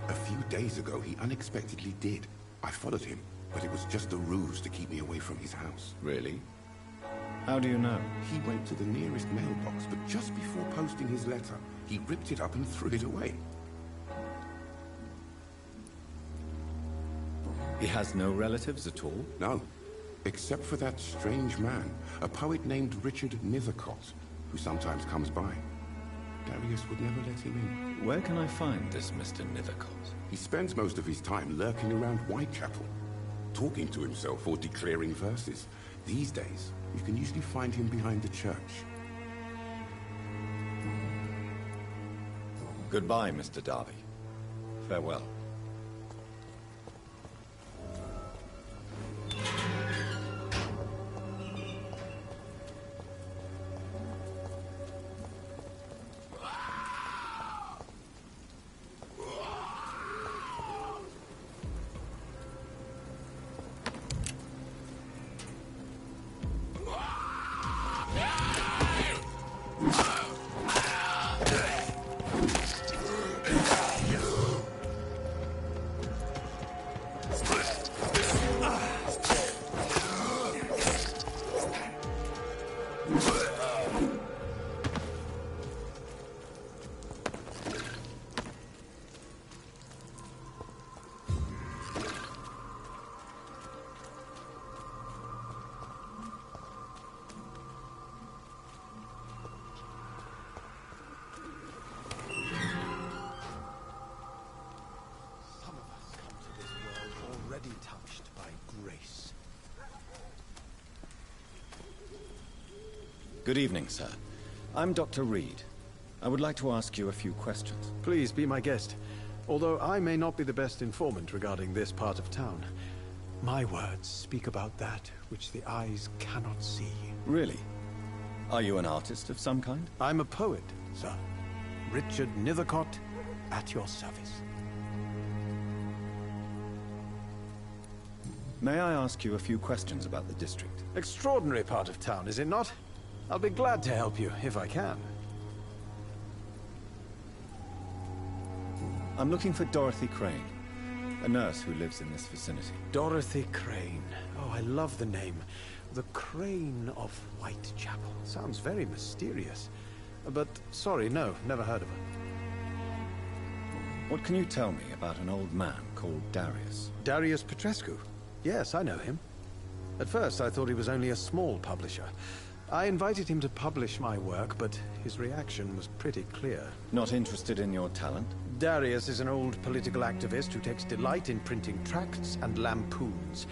A few days ago, he unexpectedly did. I followed him, but it was just a ruse to keep me away from his house. Really? How do you know? He went to the nearest mailbox, but just before posting his letter, he ripped it up and threw it away. He has no relatives at all? No. Except for that strange man, a poet named Richard Nithercott, who sometimes comes by. Darius would never let him in. Where can I find this Mr. Nithercott? He spends most of his time lurking around Whitechapel, talking to himself or declaring verses. These days, you can usually find him behind the church. Goodbye, Mr. Darby. Farewell. Good evening, sir. I'm Dr. Reed. I would like to ask you a few questions. Please be my guest. Although I may not be the best informant regarding this part of town, my words speak about that which the eyes cannot see. Really? Are you an artist of some kind? I'm a poet, sir. Richard Nithercott, at your service. May I ask you a few questions about the district? Extraordinary part of town, is it not? I'll be glad to help you, if I can. I'm looking for Dorothy Crane, a nurse who lives in this vicinity. Dorothy Crane. Oh, I love the name. The Crane of Whitechapel. Sounds very mysterious. But, sorry, no, never heard of her. What can you tell me about an old man called Darius? Darius Petrescu? Yes, I know him. At first, I thought he was only a small publisher. I invited him to publish my work, but his reaction was pretty clear. Not interested in your talent? Darius is an old political activist who takes delight in printing tracts and lampoons.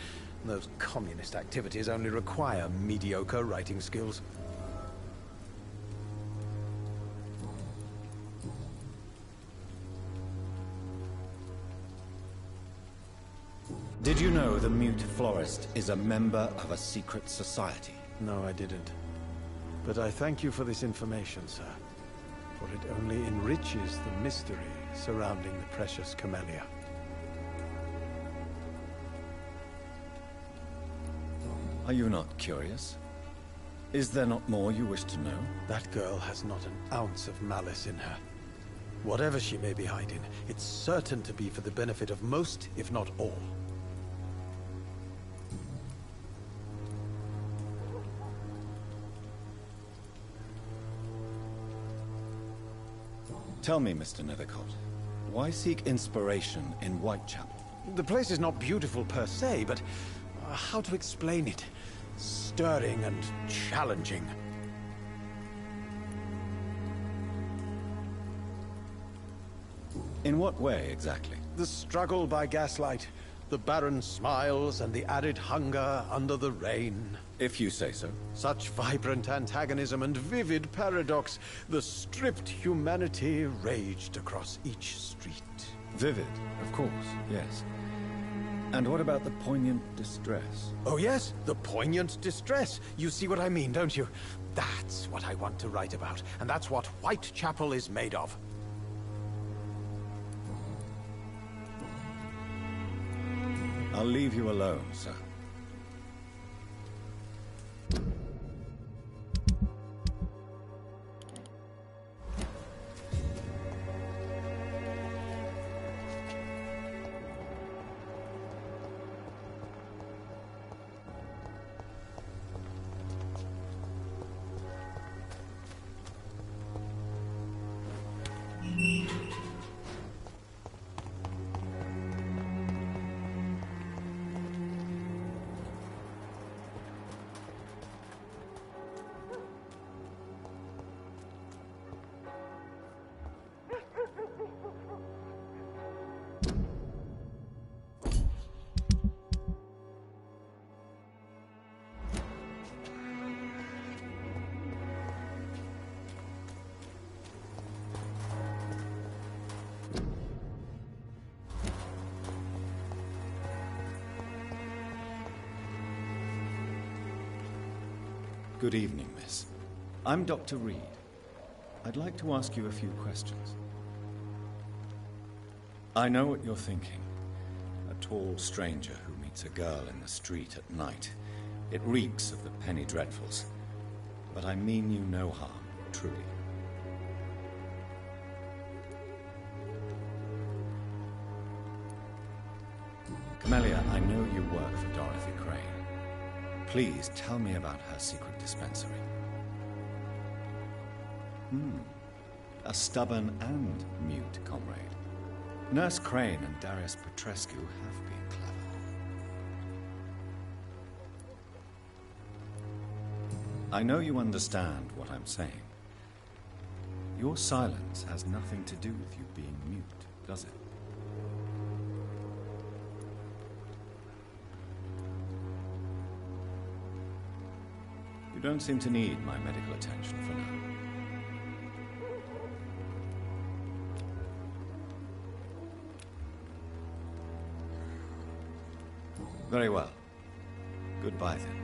Those communist activities only require mediocre writing skills. Did you know the Mute Florist is a member of a secret society? No, I didn't. But I thank you for this information, sir. For it only enriches the mystery surrounding the precious camellia. Are you not curious? Is there not more you wish to know? That girl has not an ounce of malice in her. Whatever she may be hiding, it's certain to be for the benefit of most, if not all. Tell me, Mr. Nithercott, why seek inspiration in Whitechapel? The place is not beautiful per se, but how to explain it? Stirring and challenging. In what way, exactly? The struggle by gaslight, the barren smiles and the arid hunger under the rain. If you say so. Such vibrant antagonism and vivid paradox. The stripped humanity raged across each street. Vivid, of course, yes. And what about the poignant distress? Oh yes, the poignant distress. You see what I mean, don't you? That's what I want to write about, and that's what Whitechapel is made of. I'll leave you alone, sir. Good evening, miss. I'm Dr. Reed. I'd like to ask you a few questions. I know what you're thinking. A tall stranger who meets a girl in the street at night. It reeks of the penny dreadfuls. But I mean you no harm, truly. Camellia, I know you work for Dorothy Crane. Please tell me about her secret dispensary. A stubborn and mute comrade. Nurse Crane and Darius Petrescu have been clever. I know you understand what I'm saying. Your silence has nothing to do with you being mute, does it? You don't seem to need my medical attention for now. Very well. Goodbye then.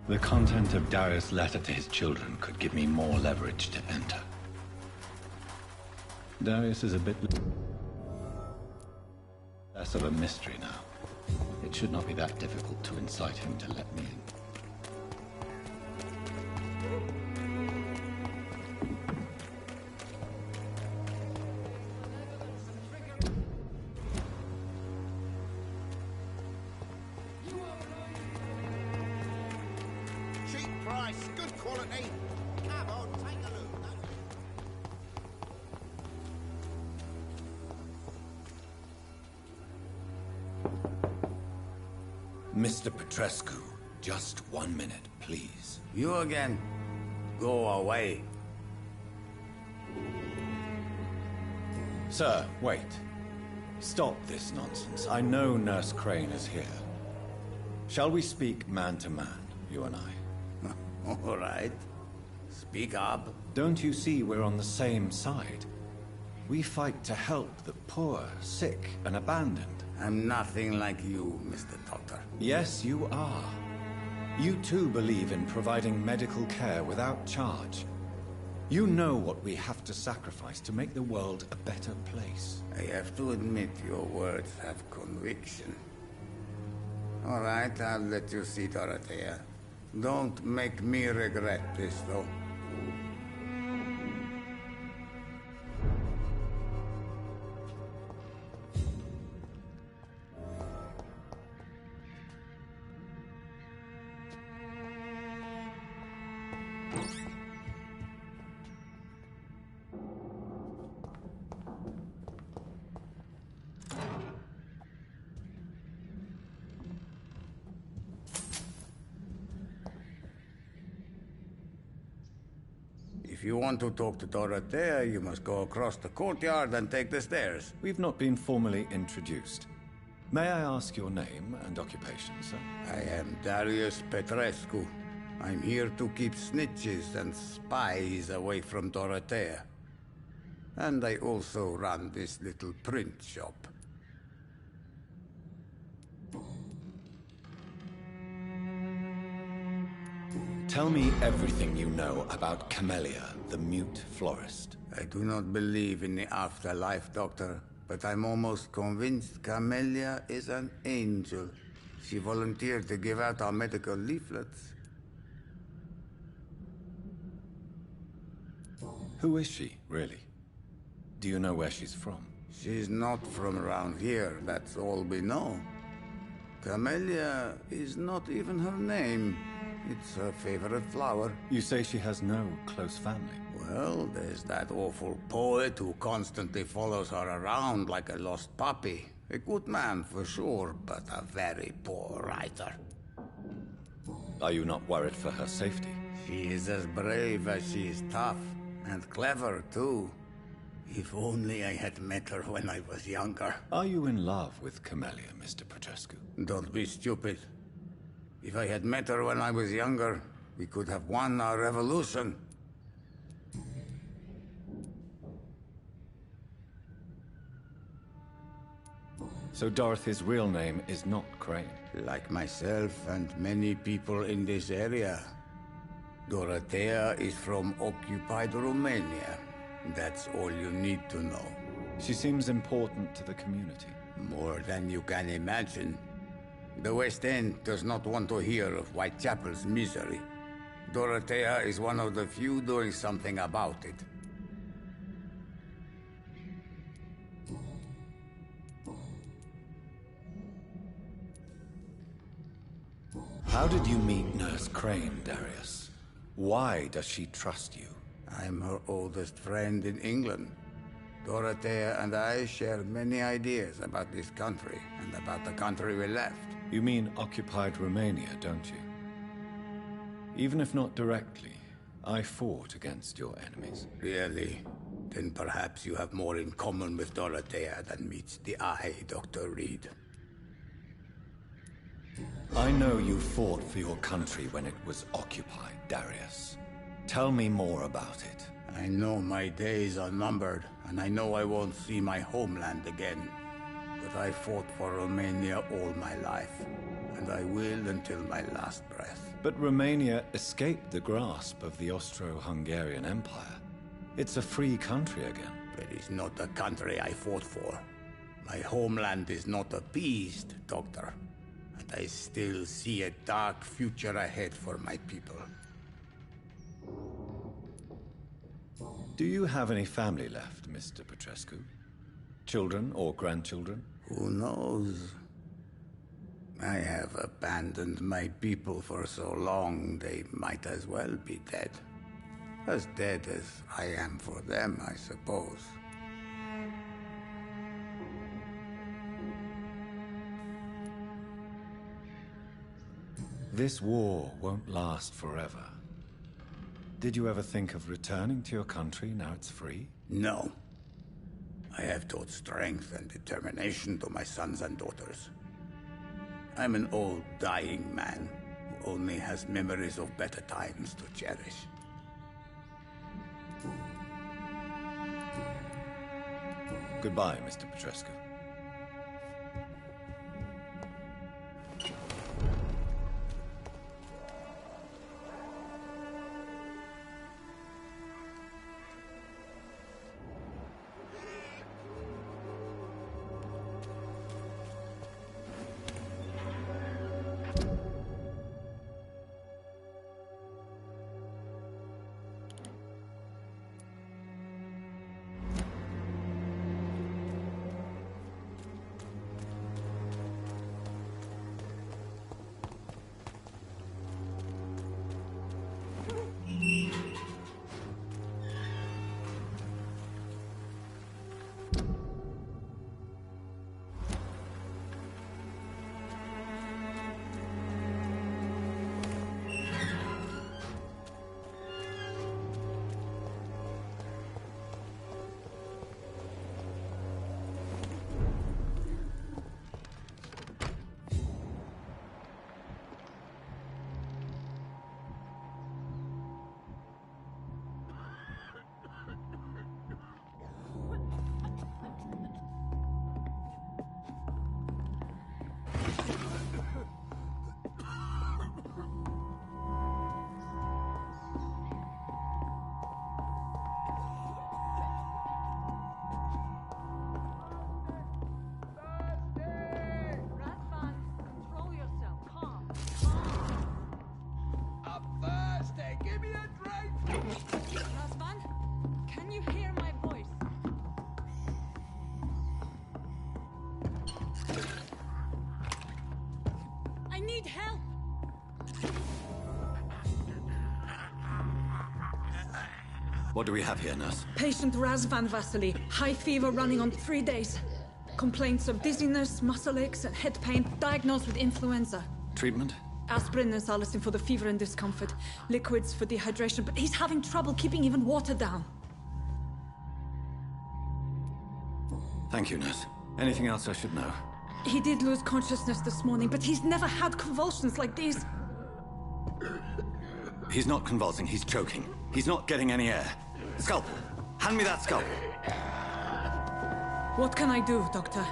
The content of Darius' letter to his children could give me more leverage to enter. Darius is a bit less of a mystery now. It should not be that difficult to incite him to let me in. Good quality. Come on, take a look. Mr. Petrescu, just 1 minute, please. You again? Go away. Sir, wait. Stop this nonsense. I know Nurse Crane is here. Shall we speak man to man, you and I? All right. Speak up. Don't you see we're on the same side? We fight to help the poor, sick, and abandoned. I'm nothing like you, Mr. Doctor. Yes, you are. You too believe in providing medical care without charge. You know what we have to sacrifice to make the world a better place. I have to admit your words have conviction. All right, I'll let you see, Dorothea. Don't make me regret this, though. If you want to talk to Dorothea, you must go across the courtyard and take the stairs. We've not been formally introduced. May I ask your name and occupation, sir? I am Darius Petrescu. I'm here to keep snitches and spies away from Dorothea. And I also run this little print shop. Tell me everything you know about Camellia, the mute florist. I do not believe in the afterlife, Doctor, but I'm almost convinced Camellia is an angel. She volunteered to give out our medical leaflets. Who is she, really? Do you know where she's from? She's not from around here, that's all we know. Camellia is not even her name. It's her favorite flower. You say she has no close family? Well, there's that awful poet who constantly follows her around like a lost puppy. A good man for sure, but a very poor writer. Are you not worried for her safety? She is as brave as she is tough, and clever too. If only I had met her when I was younger. Are you in love with Camellia, Mr. Petrescu? Don't be stupid. If I had met her when I was younger, we could have won our revolution. So Dorothy's real name is not Crane? Like myself and many people in this area. Dorothea is from occupied Romania. That's all you need to know. She seems important to the community. More than you can imagine. The West End does not want to hear of Whitechapel's misery. Dorothea is one of the few doing something about it. How did you meet Nurse Crane, Darius? Why does she trust you? I'm her oldest friend in England. Dorothea and I share many ideas about this country and about the country we left. You mean occupied Romania, don't you? Even if not directly, I fought against your enemies. Really? Then perhaps you have more in common with Dorothea than meets the eye, Dr. Reed. I know you fought for your country when it was occupied, Darius. Tell me more about it. I know my days are numbered, and I know I won't see my homeland again. But I fought for Romania all my life, and I will until my last breath. But Romania escaped the grasp of the Austro-Hungarian Empire. It's a free country again. It is not the country I fought for. My homeland is not appeased, Doctor. And I still see a dark future ahead for my people. Do you have any family left, Mr. Petrescu? Children or grandchildren? Who knows? I have abandoned my people for so long, they might as well be dead. As dead as I am for them, I suppose. This war won't last forever. Did you ever think of returning to your country now it's free? No. I have taught strength and determination to my sons and daughters. I'm an old, dying man who only has memories of better times to cherish. Goodbye, Mr. Petrescu. What do we have here, nurse? Patient Raz Van Vasily. High fever running on 3 days. Complaints of dizziness, muscle aches, and head pain. Diagnosed with influenza. Treatment? Aspirin and salicin for the fever and discomfort. Liquids for dehydration, but he's having trouble keeping even water down. Thank you, nurse. Anything else I should know? He did lose consciousness this morning, but he's never had convulsions like these. He's not convulsing, he's choking. He's not getting any air. Scalpel! Hand me that scalpel! What can I do, Doctor?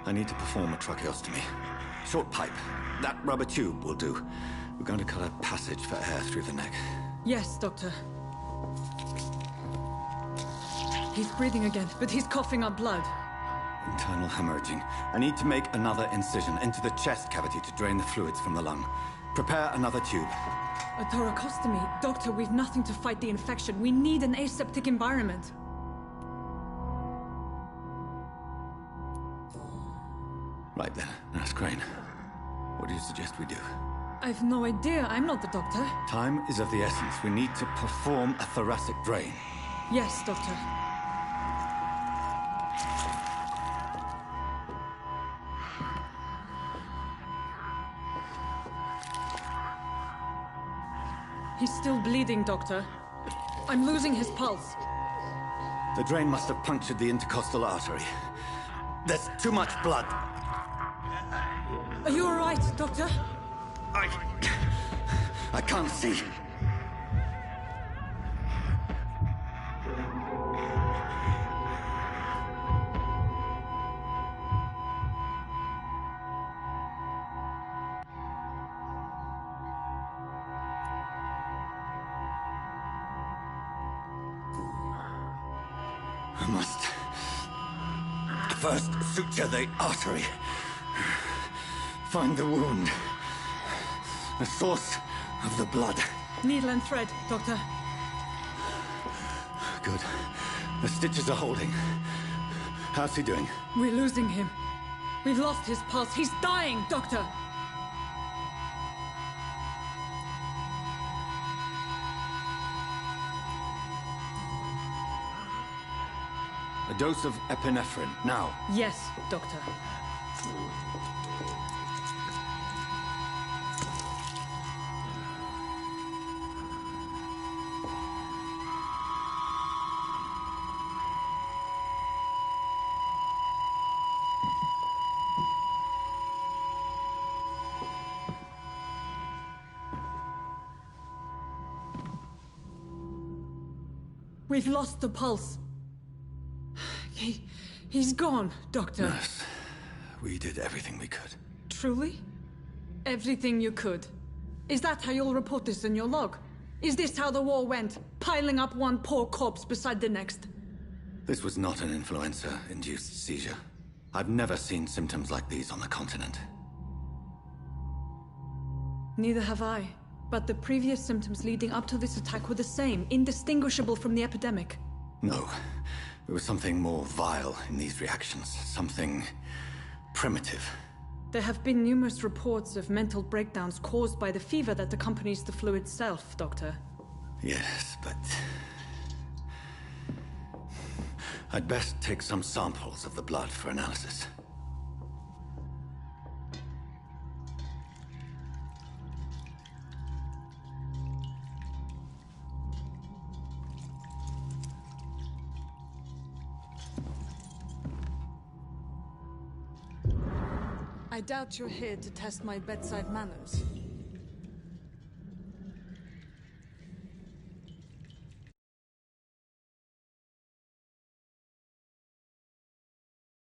I need to perform a tracheostomy. Short pipe. That rubber tube will do. We're going to cut a passage for air through the neck. Yes, Doctor. He's breathing again, but he's coughing up blood. Internal hemorrhaging. I need to make another incision into the chest cavity to drain the fluids from the lung. Prepare another tube. A thoracostomy? Doctor, we've nothing to fight the infection. We need an aseptic environment. Right then, Nurse Crane. What do you suggest we do? I've no idea. I'm not the doctor. Time is of the essence. We need to perform a thoracic drain. Yes, Doctor. He's still bleeding, Doctor. I'm losing his pulse. The drain must have punctured the intercostal artery. There's too much blood. Are you all right, Doctor? I can't see. I must first suture the artery. Find the wound. The source of the blood. Needle and thread, Doctor. Good. The stitches are holding. How's he doing? We're losing him. We've lost his pulse. He's dying, Doctor! A dose of epinephrine, now. Yes, Doctor. We've lost the pulse. He's gone, Doctor. Nurse, we did everything we could. Truly? Everything you could? Is that how you'll report this in your log? Is this how the war went? Piling up one poor corpse beside the next? This was not an influenza-induced seizure. I've never seen symptoms like these on the continent. Neither have I. But the previous symptoms leading up to this attack were the same, indistinguishable from the epidemic. No. There was something more vile in these reactions. Something primitive. There have been numerous reports of mental breakdowns caused by the fever that accompanies the flu itself, Doctor. Yes, but... I'd best take some samples of the blood for analysis. I doubt you're here to test my bedside manners.